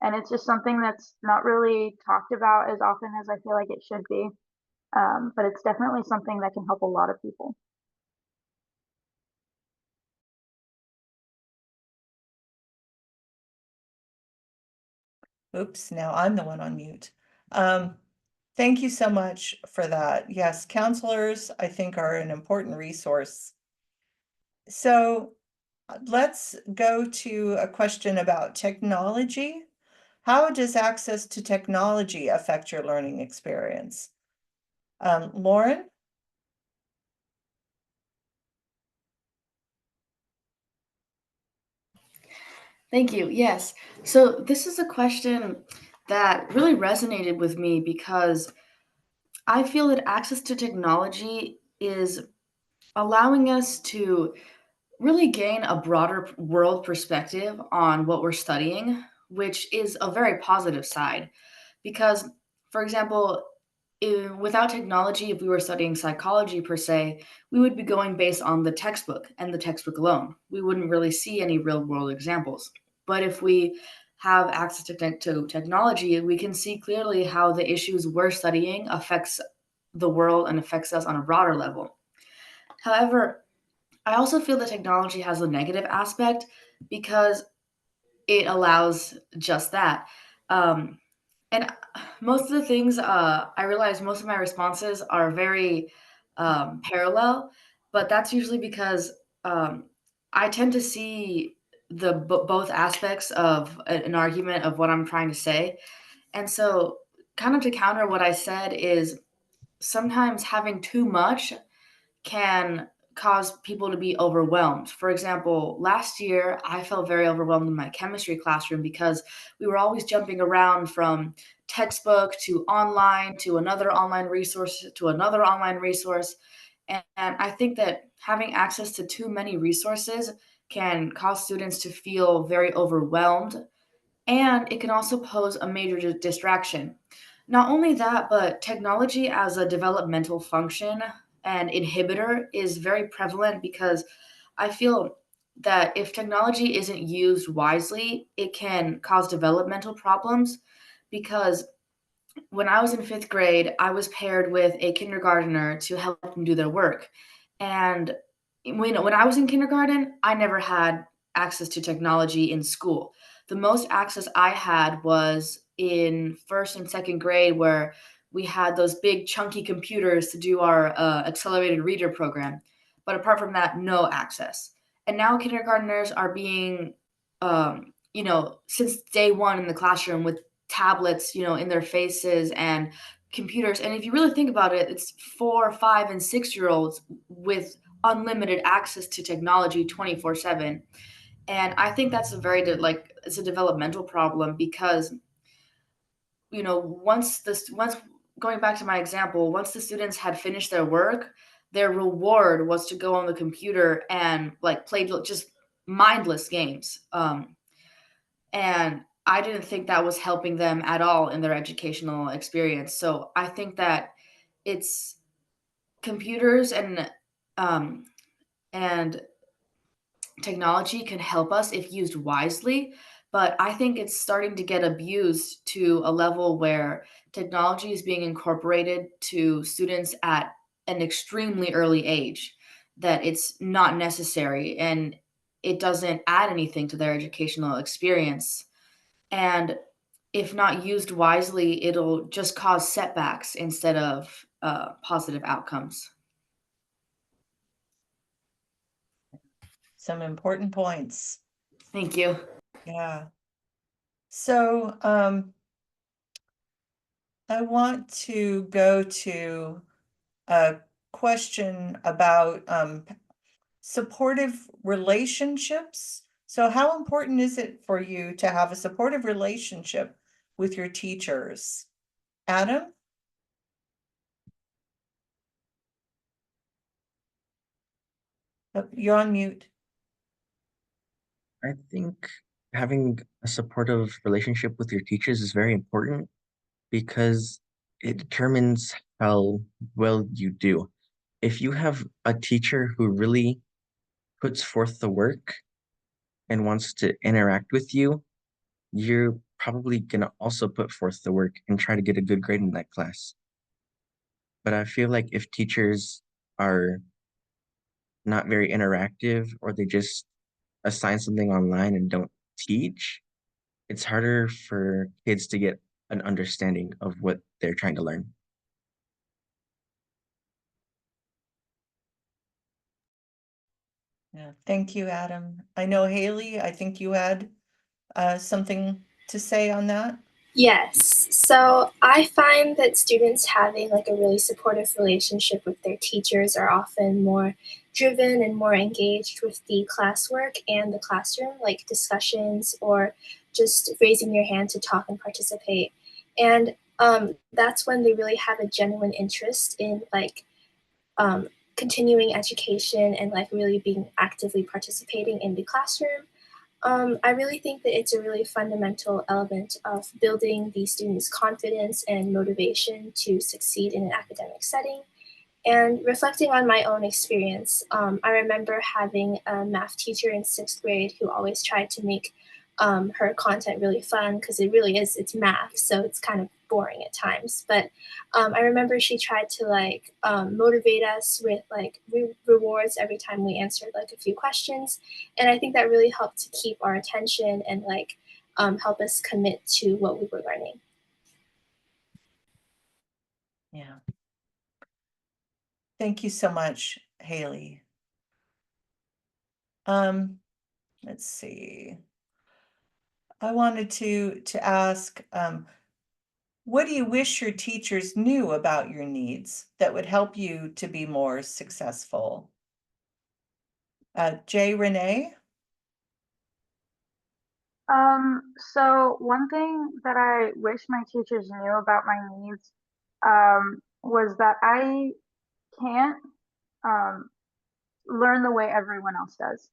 and it's just something that's not really talked about as often as I feel like it should be. But it's definitely something that can help a lot of people. Oops, now I'm the one on mute. Thank you so much for that. Yes, counselors, I think, are an important resource. So let's go to a question about technology. How does access to technology affect your learning experience? Lauren? Thank you. Yes. So this is a question that really resonated with me because I feel that access to technology is allowing us to really gain a broader world perspective on what we're studying, which is a very positive side. Because, for example, without technology, if we were studying psychology per se, we would be going based on the textbook and the textbook alone. We wouldn't really see any real world examples. But if we have access to technology, we can see clearly how the issues we're studying affects the world and affects us on a broader level. However, I also feel that technology has a negative aspect because it allows just that. Um, and most of the things, I realize most of my responses are very parallel, but that's usually because um, I tend to see both aspects of an argument of what I'm trying to say. And so, kind of to counter what I said is sometimes having too much can cause people to be overwhelmed. For example, last year I felt very overwhelmed in my chemistry classroom because we were always jumping around from textbook to online to another online resource to another online resource. And I think that having access to too many resources can cause students to feel very overwhelmed, and it can also pose a major distraction. Not only that, but technology as a developmental function and inhibitor is very prevalent because I feel that if technology isn't used wisely, it can cause developmental problems. Because when I was in fifth grade, I was paired with a kindergartner to help them do their work. And when I was in kindergarten, I never had access to technology in school. The most access I had was in first and second grade, where we had those big chunky computers to do our accelerated reader program. But apart from that, no access. And now kindergartners are being, since day one in the classroom with tablets, in their faces and computers. And if you really think about it, it's 4, 5, and 6 year olds with unlimited access to technology 24/7. And I think that's it's a developmental problem because, once going back to my example, once the students had finished their work, their reward was to go on the computer and like play just mindless games. And I didn't think that was helping them at all in their educational experience. So I think that it's computers um, and technology can help us if used wisely, but I think it's starting to get abused to a level where technology is being incorporated to students at an extremely early age, that it's not necessary and it doesn't add anything to their educational experience. And if not used wisely, it'll just cause setbacks instead of positive outcomes. Some important points. Thank you. Yeah. So I want to go to a question about supportive relationships. So how important is it for you to have a supportive relationship with your teachers? Adam? Oh, you're on mute. I think having a supportive relationship with your teachers is very important because it determines how well you do. If you have a teacher who really puts forth the work and wants to interact with you, you're probably going to also put forth the work and try to get a good grade in that class. But I feel like if teachers are not very interactive or they just assign something online and don't teach, it's harder for kids to get an understanding of what they're trying to learn. Yeah, thank you, Adam. I know Haley, I think you had something to say on that. Yes. So I find that students having like a really supportive relationship with their teachers are often more driven and more engaged with the classwork and the classroom, like discussions or just raising your hand to talk and participate. And that's when they really have a genuine interest in continuing education and like really being actively participating in the classroom. I really think that it's a really fundamental element of building the students' confidence and motivation to succeed in an academic setting. And reflecting on my own experience, I remember having a math teacher in 6th grade who always tried to make her content really fun, because it really is, it's math, so it's kind of boring at times. But I remember she tried to motivate us with rewards every time we answered a few questions. And I think that really helped to keep our attention and help us commit to what we were learning. Yeah. Thank you so much, Haley. Let's see. I wanted to ask, what do you wish your teachers knew about your needs that would help you to be more successful? Jay Renee? So one thing that I wish my teachers knew about my needs, was that I can't, learn the way everyone else does.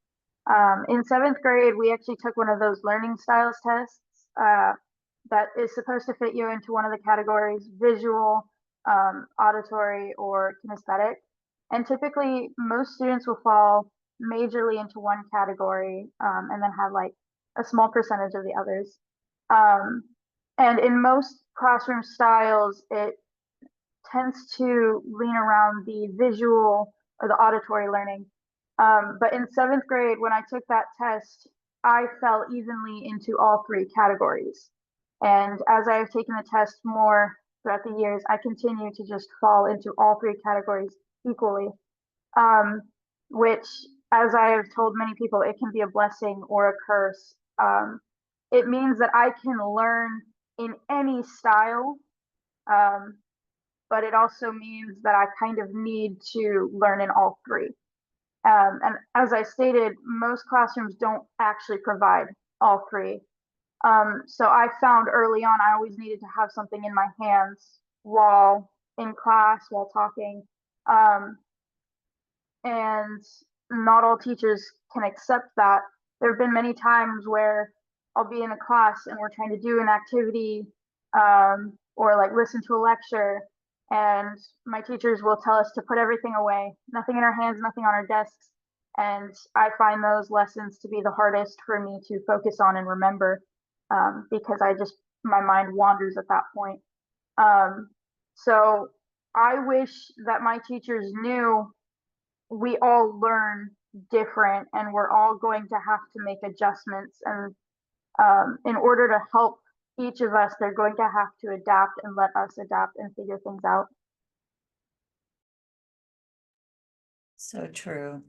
In 7th grade, we actually took one of those learning styles tests, that is supposed to fit you into one of the categories: visual, auditory, or kinesthetic. And typically, most students will fall majorly into one category, and then have a small percentage of the others. Um, and in most classroom styles, it tends to lean around the visual or the auditory learning. But in 7th grade, when I took that test, I fell evenly into all three categories. And as I have taken the test more throughout the years, I continue to just fall into all three categories equally. Which, as I have told many people, it can be a blessing or a curse. It means that I can learn in any style, but it also means that I kind of need to learn in all three. And as I stated, most classrooms don't actually provide all three. So I found early on I always needed to have something in my hands while in class, while talking. And not all teachers can accept that. There have been many times where I'll be in a class and we're trying to do an activity, or listen to a lecture, and my teachers will tell us to put everything away, nothing in our hands, nothing on our desks. And I find those lessons to be the hardest for me to focus on and remember, because my mind wanders at that point. So I wish that my teachers knew we all learn different and we're all going to have to make adjustments. And in order to help each of us, they're going to have to adapt and let us adapt and figure things out. So true.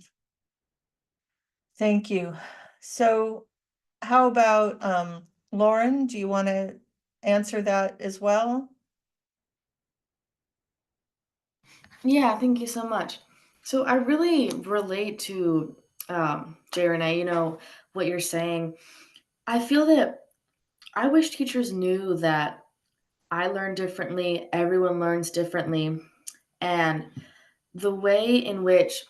Thank you. So how about Lauren? Do you want to answer that as well? Yeah, thank you so much. So I really relate to Jay Renee, what you're saying. I feel that I wish teachers knew that I learn differently, everyone learns differently, and the way in which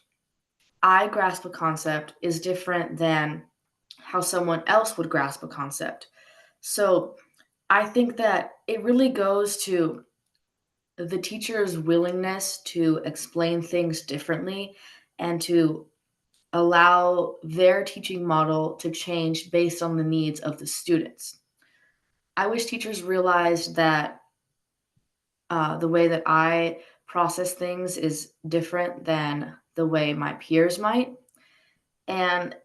I grasp a concept is different than how someone else would grasp a concept. So I think that it really goes to the teacher's willingness to explain things differently and to allow their teaching model to change based on the needs of the students. I wish teachers realized that the way that I process things is different than the way my peers might. And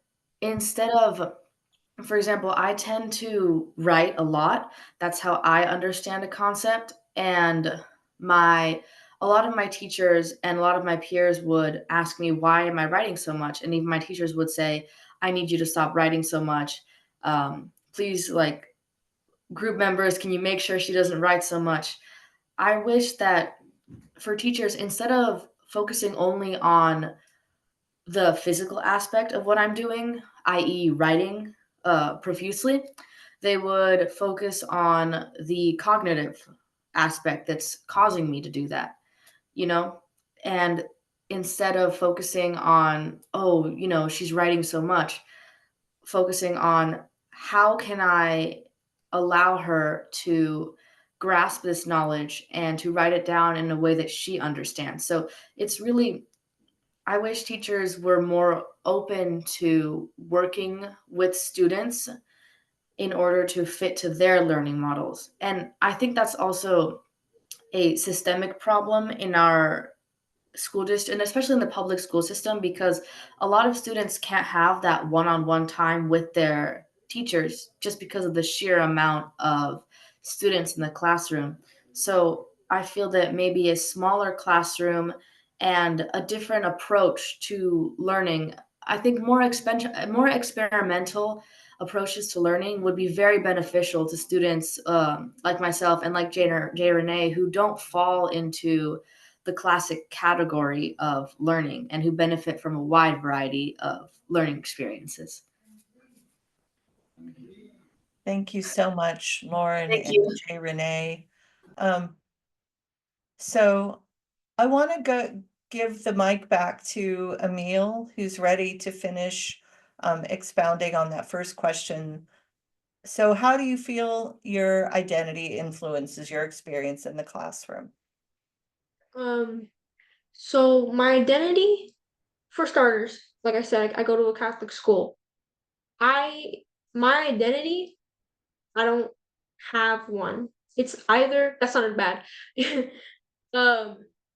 instead of, for example, I tend to write a lot. That's how I understand a concept. And a lot of my teachers and a lot of my peers would ask me, why am I writing so much? And even my teachers would say, I need you to stop writing so much. Please, group members, can you make sure she doesn't write so much? I wish that for teachers, instead of focusing only on the physical aspect of what I'm doing, i.e. writing profusely, they would focus on the cognitive aspect that's causing me to do that, and instead of focusing on, she's writing so much, focusing on how can I allow her to grasp this knowledge and to write it down in a way that she understands. So it's really, I wish teachers were more open to working with students in order to fit to their learning models. And I think that's also a systemic problem in our school district, and especially in the public school system, because a lot of students can't have that one-on-one time with their teachers just because of the sheer amount of students in the classroom. So I feel that maybe a smaller classroom and a different approach to learning, I think more experimental approaches to learning would be very beneficial to students like myself and like Jay Renee, who don't fall into the classic category of learning and who benefit from a wide variety of learning experiences. Thank you so much, Lauren Thank and you. Jay Renee. So I want to give the mic back to Emil, who's ready to finish expounding on that first question. So how do you feel your identity influences your experience in the classroom? So my identity, for starters, like I said, I go to a Catholic school. My identity, I don't have one. It's either, that sounded bad.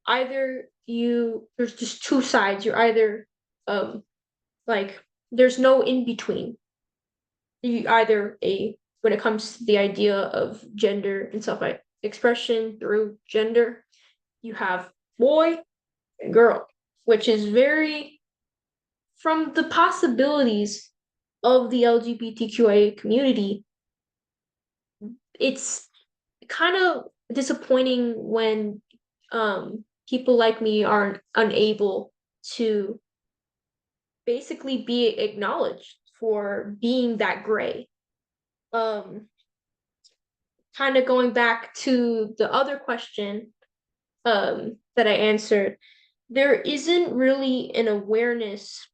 Either there's just two sides. You're either, like, there's no in between. You either when it comes to the idea of gender and self-expression through gender, you have boy and girl, which is very, from the possibilities of the LGBTQIA community, it's kind of disappointing when people like me aren't unable to basically be acknowledged for being that gray. Kind of going back to the other question that I answered, there isn't really an awareness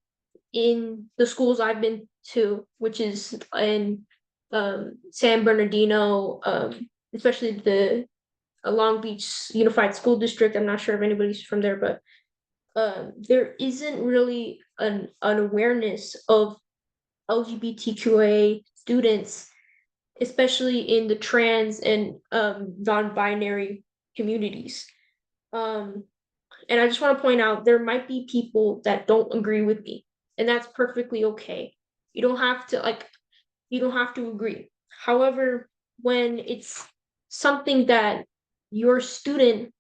in the schools I've been to, which is in San Bernardino, especially the Long Beach Unified School District. I'm not sure if anybody's from there, but there isn't really an awareness of LGBTQA students, especially in the trans and non-binary communities. And I just want to point out, there might be people that don't agree with me, and that's perfectly okay. You don't have to agree. However, when it's something that your student,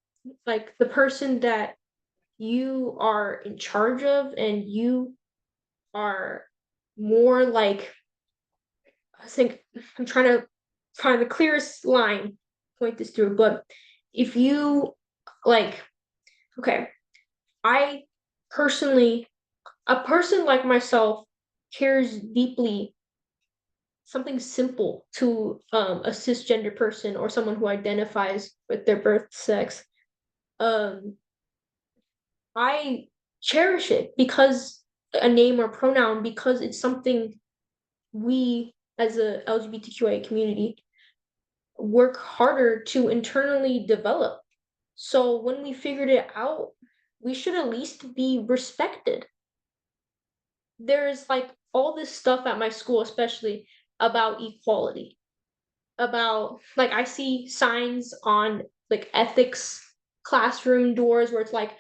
like the person that you are in charge of, and you are more like, I think I'm trying to find the clearest line point this through, but if you like, okay, I personally, a person like myself cares deeply something simple to a cisgender person or someone who identifies with their birth sex. I cherish it because a name or pronoun, because it's something we as a LGBTQIA community work harder to internally develop. So when we figured it out, we should at least be respected. There's like all this stuff at my school, especially about equality. About, like, I see signs on like ethics classroom doors where it's like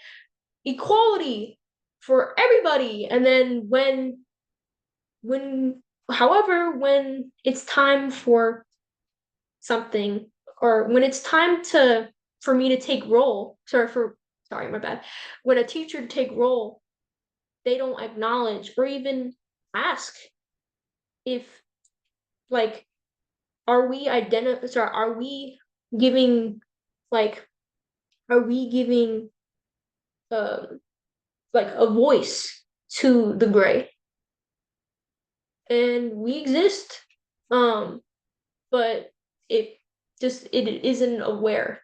equality for everybody, and then when it's time for something, or when it's time for me to take roll, sorry, my bad, when a teacher take roll, they don't acknowledge or even ask if, like, are we giving like like a voice to the gray, and we exist, but it isn't aware,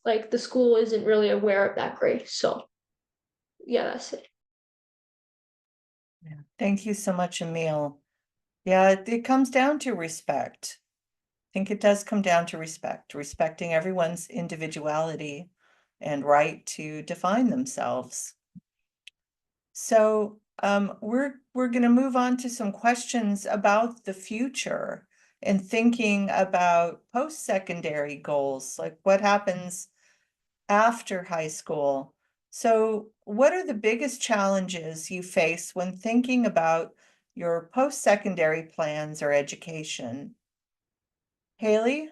like the school isn't really aware of that gray. So yeah, that's it. Yeah. Thank you so much, Emil. Yeah, it comes down to respect. I think it does come down to respecting everyone's individuality and right to define themselves. So we're going to move on to some questions about the future and thinking about post-secondary goals, like what happens after high school. So what are the biggest challenges you face when thinking about your post-secondary plans or education? Haley?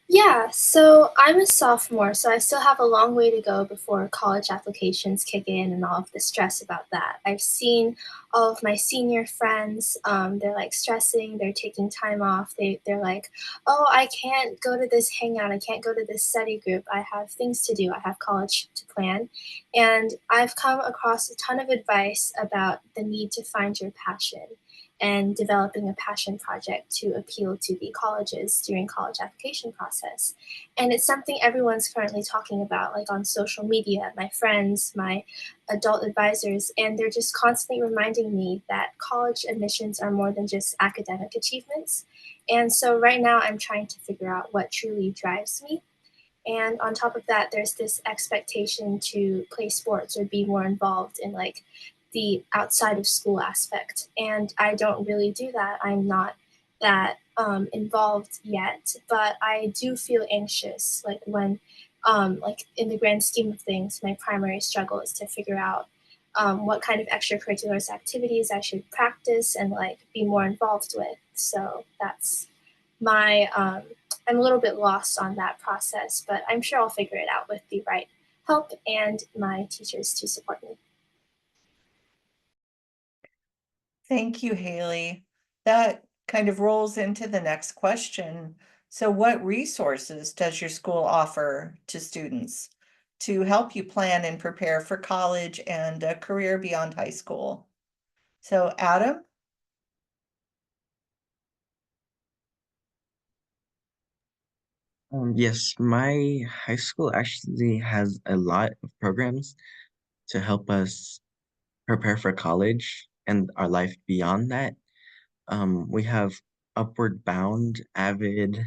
Yeah, so I'm a sophomore, so I still have a long way to go before college applications kick in and all of the stress about that. I've seen all of my senior friends, they're like stressing, they're taking time off. They're like, oh, I can't go to this hangout, I can't go to this study group, I have things to do, I have college to plan. And I've come across a ton of advice about the need to find your passion and developing a passion project to appeal to the colleges during college application process. And it's something everyone's currently talking about, like on social media, my friends, my adult advisors, and they're just constantly reminding me that college admissions are more than just academic achievements. And so right now I'm trying to figure out what truly drives me. And on top of that, there's this expectation to play sports or be more involved in like the outside of school aspect. And I don't really do that. I'm not that involved yet, but I do feel anxious. Like when, like in the grand scheme of things, my primary struggle is to figure out what kind of extracurriculars activities I should practice and like be more involved with. So that's my I'm a little bit lost on that process, but I'm sure I'll figure it out with the right help and my teachers to support me. Thank you, Haley. That kind of rolls into the next question. So what resources does your school offer to students to help you plan and prepare for college and a career beyond high school? So Adam? Yes, my high school actually has a lot of programs to help us prepare for college and our life beyond that. We have Upward Bound, Avid,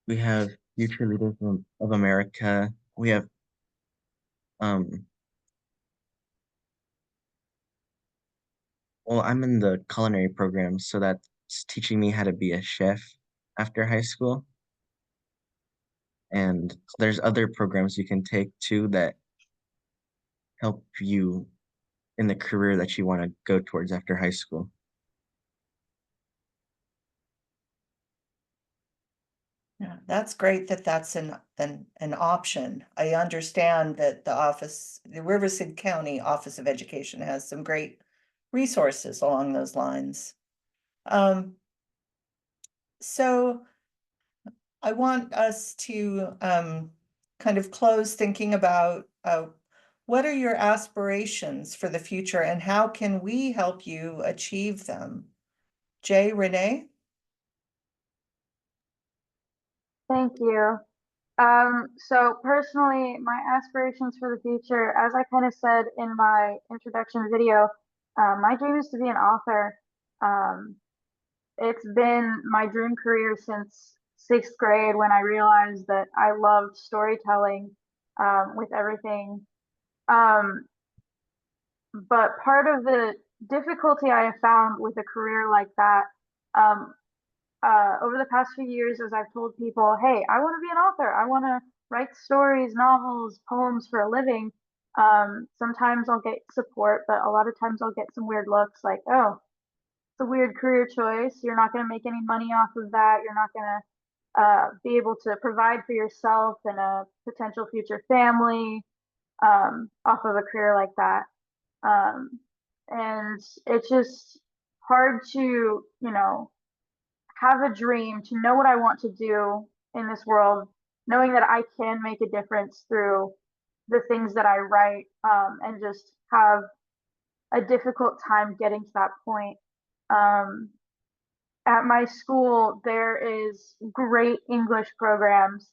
we have Future Leaders of America, we have um well, I'm in the culinary program, so that's teaching me how to be a chef after high school. And there's other programs you can take too that help you in the career that you want to go towards after high school. Yeah, that's great that that's an option. I understand that the Riverside County Office of Education has some great resources along those lines. So I want us to kind of close thinking about what are your aspirations for the future and how can we help you achieve them? Jay, Renee? Thank you. So personally, my aspirations for the future, as I kind of said in my introduction video, my dream is to be an author. Um, it's been my dream career since sixth grade when I realized that I loved storytelling with everything. Um, but part of the difficulty I have found with a career like that, um, over the past few years, as I've told people, hey, I want to be an author. I want to write stories, novels, poems for a living. Sometimes I'll get support, but a lot of times I'll get some weird looks like, oh, it's a weird career choice. You're not going to make any money off of that. You're not going to be able to provide for yourself and a potential future family off of a career like that. And it's just hard to, have a dream, to know what I want to do in this world, knowing that I can make a difference through the things that I write, and just have a difficult time getting to that point. At my school, there is great English programs.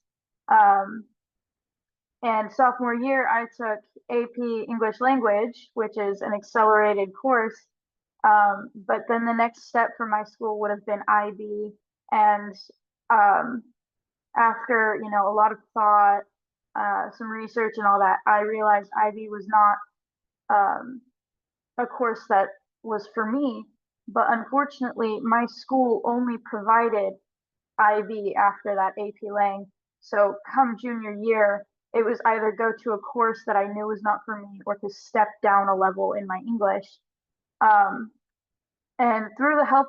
And sophomore year, I took AP English Language, which is an accelerated course. But then the next step for my school would have been IB. And after, you know, a lot of thought, some research and all that, I realized IB was not a course that was for me. But unfortunately, my school only provided IB after that AP Lang. So come junior year, it was either go to a course that I knew was not for me or to step down a level in my English. And through the help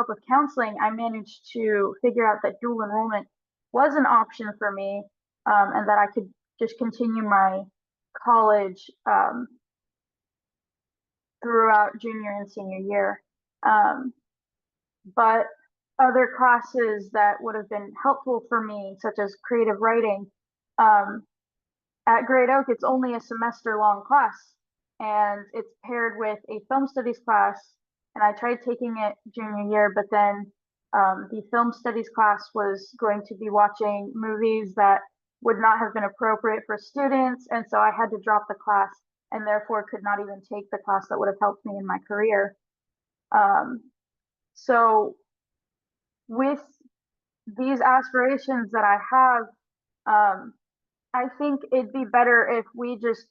of counseling, I managed to figure out that dual enrollment was an option for me, and that I could just continue my college throughout junior and senior year. But other classes that would have been helpful for me, such as creative writing, at Great Oak, it's only a semester long class, and it's paired with a film studies class. And I tried taking it junior year, but then the film studies class was going to be watching movies that would not have been appropriate for students. And so I had to drop the class and therefore could not even take the class that would have helped me in my career. So with these aspirations that I have, I think it'd be better if we just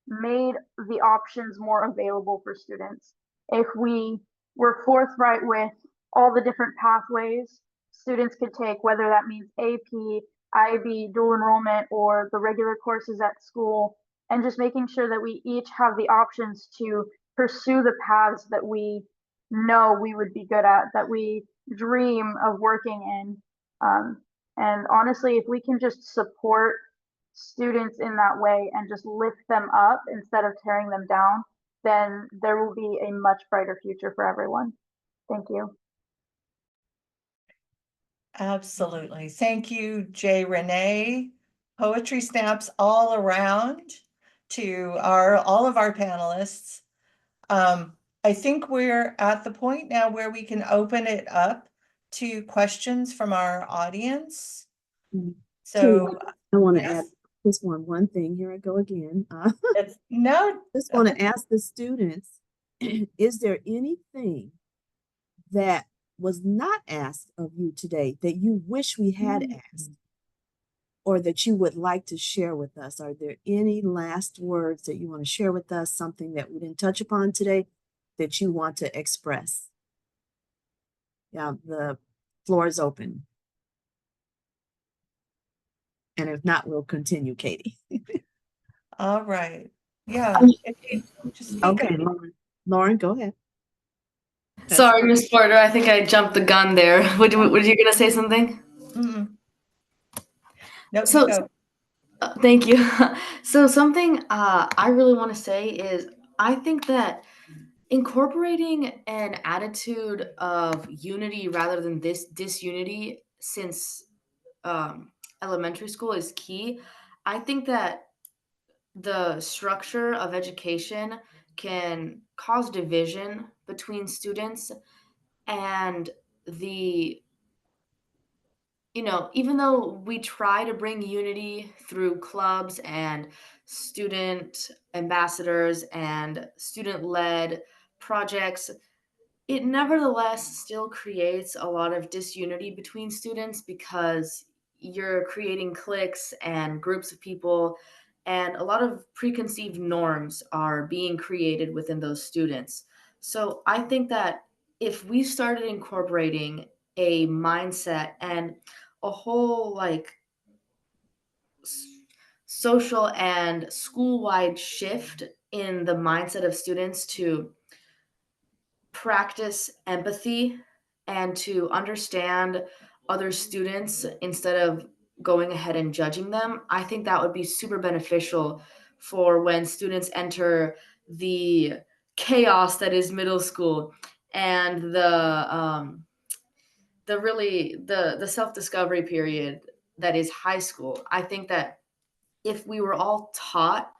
made the options more available for students. If we were forthright with all the different pathways students could take, whether that means AP, IB, dual enrollment, or the regular courses at school, and just making sure that we each have the options to pursue the paths that we know we would be good at, that we dream of working in. And honestly, if we can just support students in that way and just lift them up instead of tearing them down, then there will be a much brighter future for everyone. Thank you. Absolutely. Thank you, Jay Renee. Poetry snaps all around to all of our panelists. I think we're at the point now where we can open it up to questions from our audience. So I want to add just one thing. Here I go again. Just want to ask the students, is there anything that was not asked of you today that you wish we had asked, or that you would like to share with us? Are there any last words that you want to share with us, something that we didn't touch upon today that you want to express? Yeah, the floor is open. And if not, we'll continue, Katie. All right. Yeah. Okay, Lauren, go ahead. Sorry, Miss Porter, I think I jumped the gun there. Were you going to say something? No, so thank you. So something I really want to say is I think that incorporating an attitude of unity rather than disunity since elementary school is key. I think that the structure of education can cause division between students, and even though we try to bring unity through clubs and student ambassadors and student-led projects, it nevertheless still creates a lot of disunity between students because you're creating cliques and groups of people, and a lot of preconceived norms are being created within those students. So I think that if we started incorporating a mindset and a whole social and school-wide shift in the mindset of students to practice empathy and to understand other students instead of going ahead and judging them, I think that would be super beneficial for when students enter the chaos that is middle school and the self-discovery period that is high school. I think that if we were all taught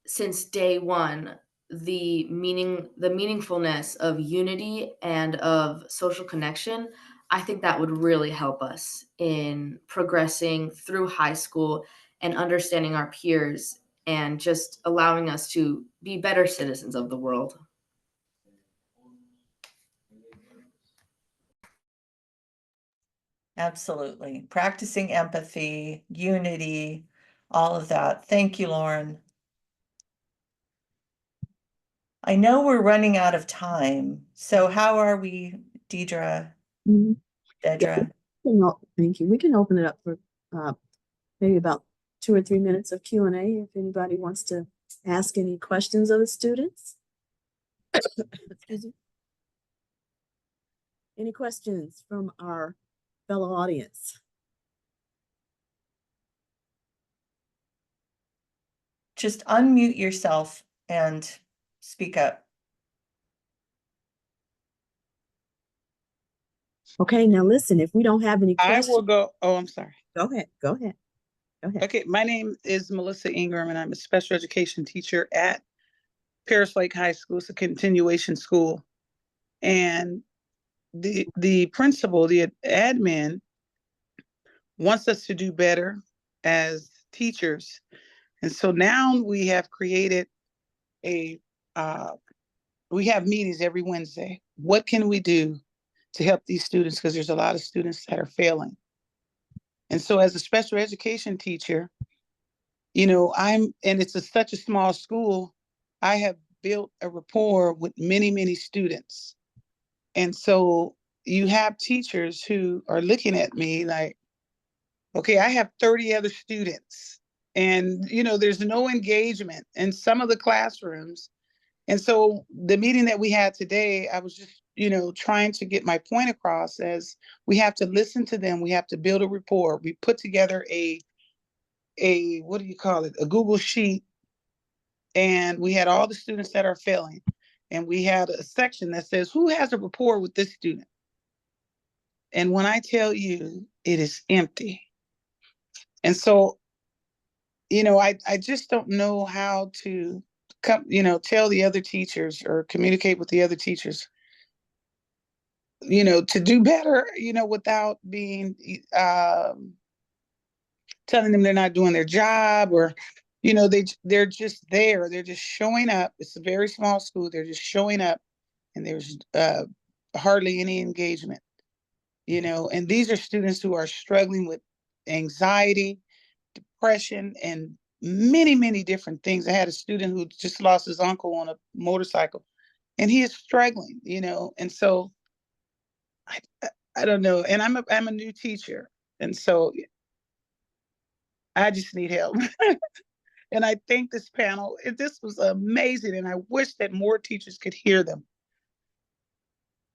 since day one the meaningfulness of unity and of social connection, I think that would really help us in progressing through high school and understanding our peers and just allowing us to be better citizens of the world. Absolutely. Practicing empathy, unity, all of that. Thank you, Lauren. I know we're running out of time. So how are we, Deidre, Mhm. Dedra? Thank you. We can open it up for maybe about 2 or 3 minutes of Q&A if anybody wants to ask any questions of the students. Excuse me. Any questions from our fellow audience? Just unmute yourself and speak up. Okay, now listen, if we don't have any I questions. will go. Oh, I'm sorry. Go ahead. Go ahead. Go ahead. Okay, my name is Melissa Ingram, and I'm a special education teacher at Paris Lake High School. It's a continuation school. And the principal, the admin, wants us to do better as teachers. And so now we have created we have meetings every Wednesday. What can we do to help these students? Because there's a lot of students that are failing. And so as a special education teacher, and it's such a small school, I have built a rapport with many, many students. And so you have teachers who are looking at me like, okay, I have 30 other students. And, there's no engagement in some of the classrooms. And so the meeting that we had today, I was just, trying to get my point across as we have to listen to them. We have to build a rapport. We put together a what do you call it? A Google sheet. And we had all the students that are failing. And we had a section that says, who has a rapport with this student? And when I tell you, it is empty. And so, I just don't know how to tell the other teachers or communicate with the other teachers, to do better, without being, telling them they're not doing their job, or they're just there, they're just showing up. It's a very small school. They're just showing up, and there's hardly any engagement, and these are students who are struggling with anxiety, depression, and many, many different things. I had a student who just lost his uncle on a motorcycle, and he is struggling, and so I don't know. And I'm a new teacher, and so I just need help. And I think this panel, this was amazing. And I wish that more teachers could hear them.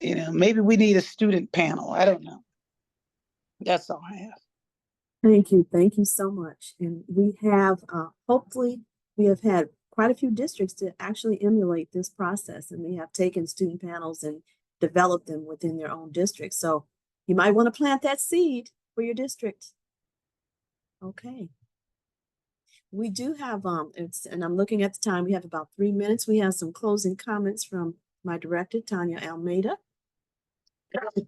Maybe we need a student panel. I don't know. That's all I have. Thank you. Thank you so much. And we have, hopefully, we have had quite a few districts to actually emulate this process. And they have taken student panels and developed them within their own district. So you might want to plant that seed for your district. Okay. We do have, and I'm looking at the time, we have about 3 minutes. We have some closing comments from my director, Tanya Almeida. Right.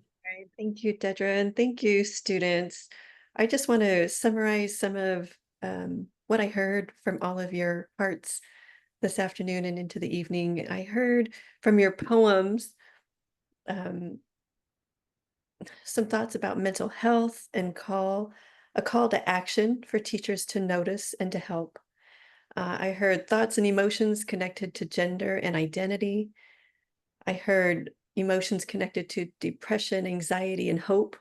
Thank you, Dedra, and thank you, students. I just want to summarize some of what I heard from all of your parts this afternoon and into the evening. I heard from your poems some thoughts about mental health and a call to action for teachers to notice and to help. I heard thoughts and emotions connected to gender and identity. I heard emotions connected to depression, anxiety, and hope.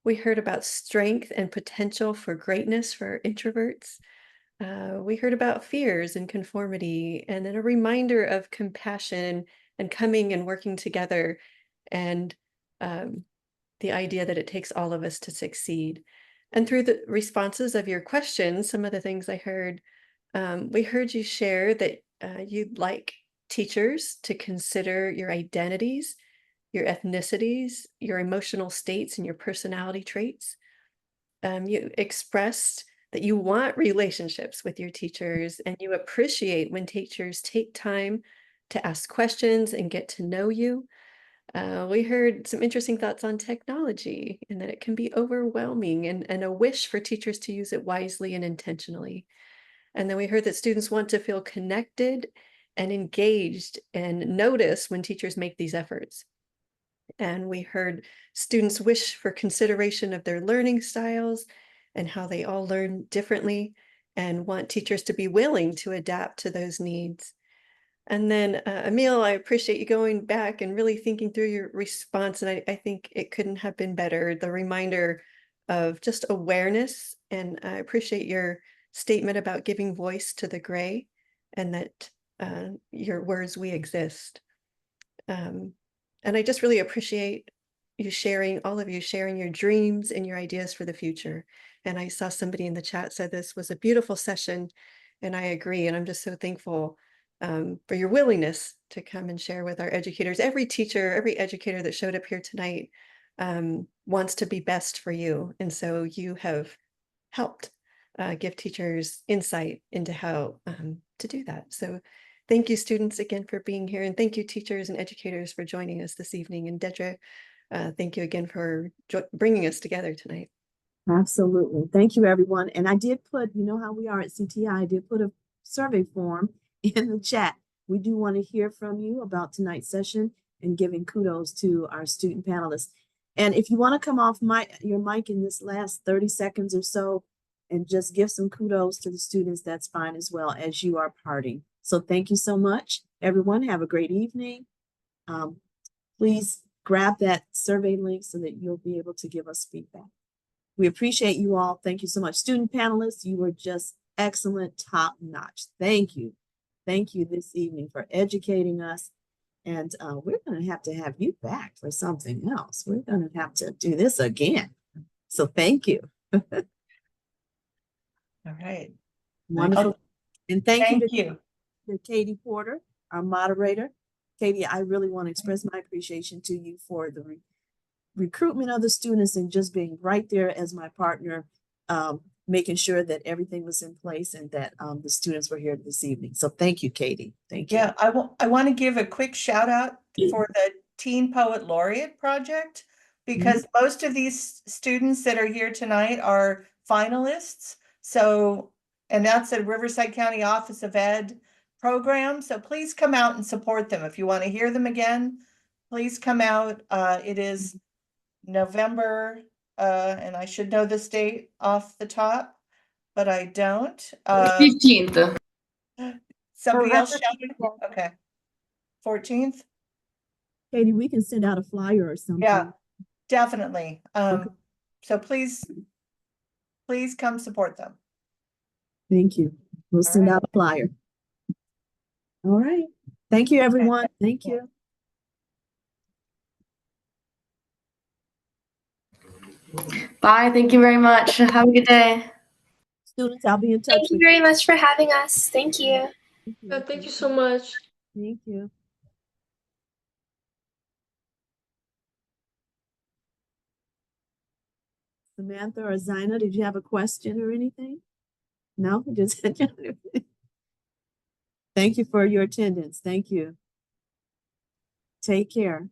We heard about strength and potential for greatness for introverts. We heard about fears and conformity, and then a reminder of compassion and coming and working together, and the idea that it takes all of us to succeed. And through the responses of your questions, some of the things I heard, we heard you share that you'd like teachers to consider your identities, your ethnicities, your emotional states, and your personality traits. You expressed that you want relationships with your teachers, and you appreciate when teachers take time to ask questions and get to know you. We heard some interesting thoughts on technology and that it can be overwhelming, and a wish for teachers to use it wisely and intentionally. And then we heard that students want to feel connected and engaged and notice when teachers make these efforts. And we heard students wish for consideration of their learning styles and how they all learn differently and want teachers to be willing to adapt to those needs. And then, Emil, I appreciate you going back and really thinking through your response. And I think it couldn't have been better. The reminder of just awareness. And I appreciate your statement about giving voice to the gray and that your words, we exist. And I just really appreciate you sharing, all of you sharing your dreams and your ideas for the future. And I saw somebody in the chat said this was a beautiful session, and I agree. And I'm just so thankful for your willingness to come and share with our educators. Every teacher, every educator that showed up here tonight wants to be best for you. And so you have helped give teachers insight into how to do that. So thank you, students, again for being here. And thank you, teachers and educators, for joining us this evening. And Dedra, thank you again for bringing us together tonight. Absolutely. Thank you, everyone. And I did put, you know how we are at CTI, I did put a survey form in the chat. We do want to hear from you about tonight's session and giving kudos to our student panelists. And if you want to come off your mic in this last 30 seconds or so and just give some kudos to the students, that's fine as well, as you are parting. So thank you so much, everyone. Have a great evening. Please grab that survey link so that you'll be able to give us feedback. We appreciate you all. Thank you so much. Student panelists, you were just excellent, top notch. Thank you. Thank you this evening for educating us. And we're going to have you back for something else. We're going to have to do this again. So thank you. All right. Wonderful. And thank you to Katie Porter, our moderator. Katie, I really want to express my appreciation to you for the recruitment of the students and just being right there as my partner, making sure that everything was in place and that the students were here this evening. So thank you, Katie. Thank you. Yeah, I want to give a quick shout out for the Teen Poet Laureate Project, because most of these students that are here tonight are finalists. So, and that's a Riverside County Office of Ed program. So please come out and support them. If you want to hear them again, please come out. It is November, and I should know this date off the top, but I don't. 15th. Somebody else shouted? Okay. 14th? Katie, we can send out a flyer or something. Yeah, definitely. So please come support them. Thank you. We'll send out a flyer. All right. Thank you, everyone. Thank you. Bye. Thank you very much. Have a good day. Students, I'll be in touch. Thank you very much for having us. Thank you. Thank you so much. Thank you. Samantha or Zina, did you have a question or anything? No, just thank you for your attendance. Thank you. Take care.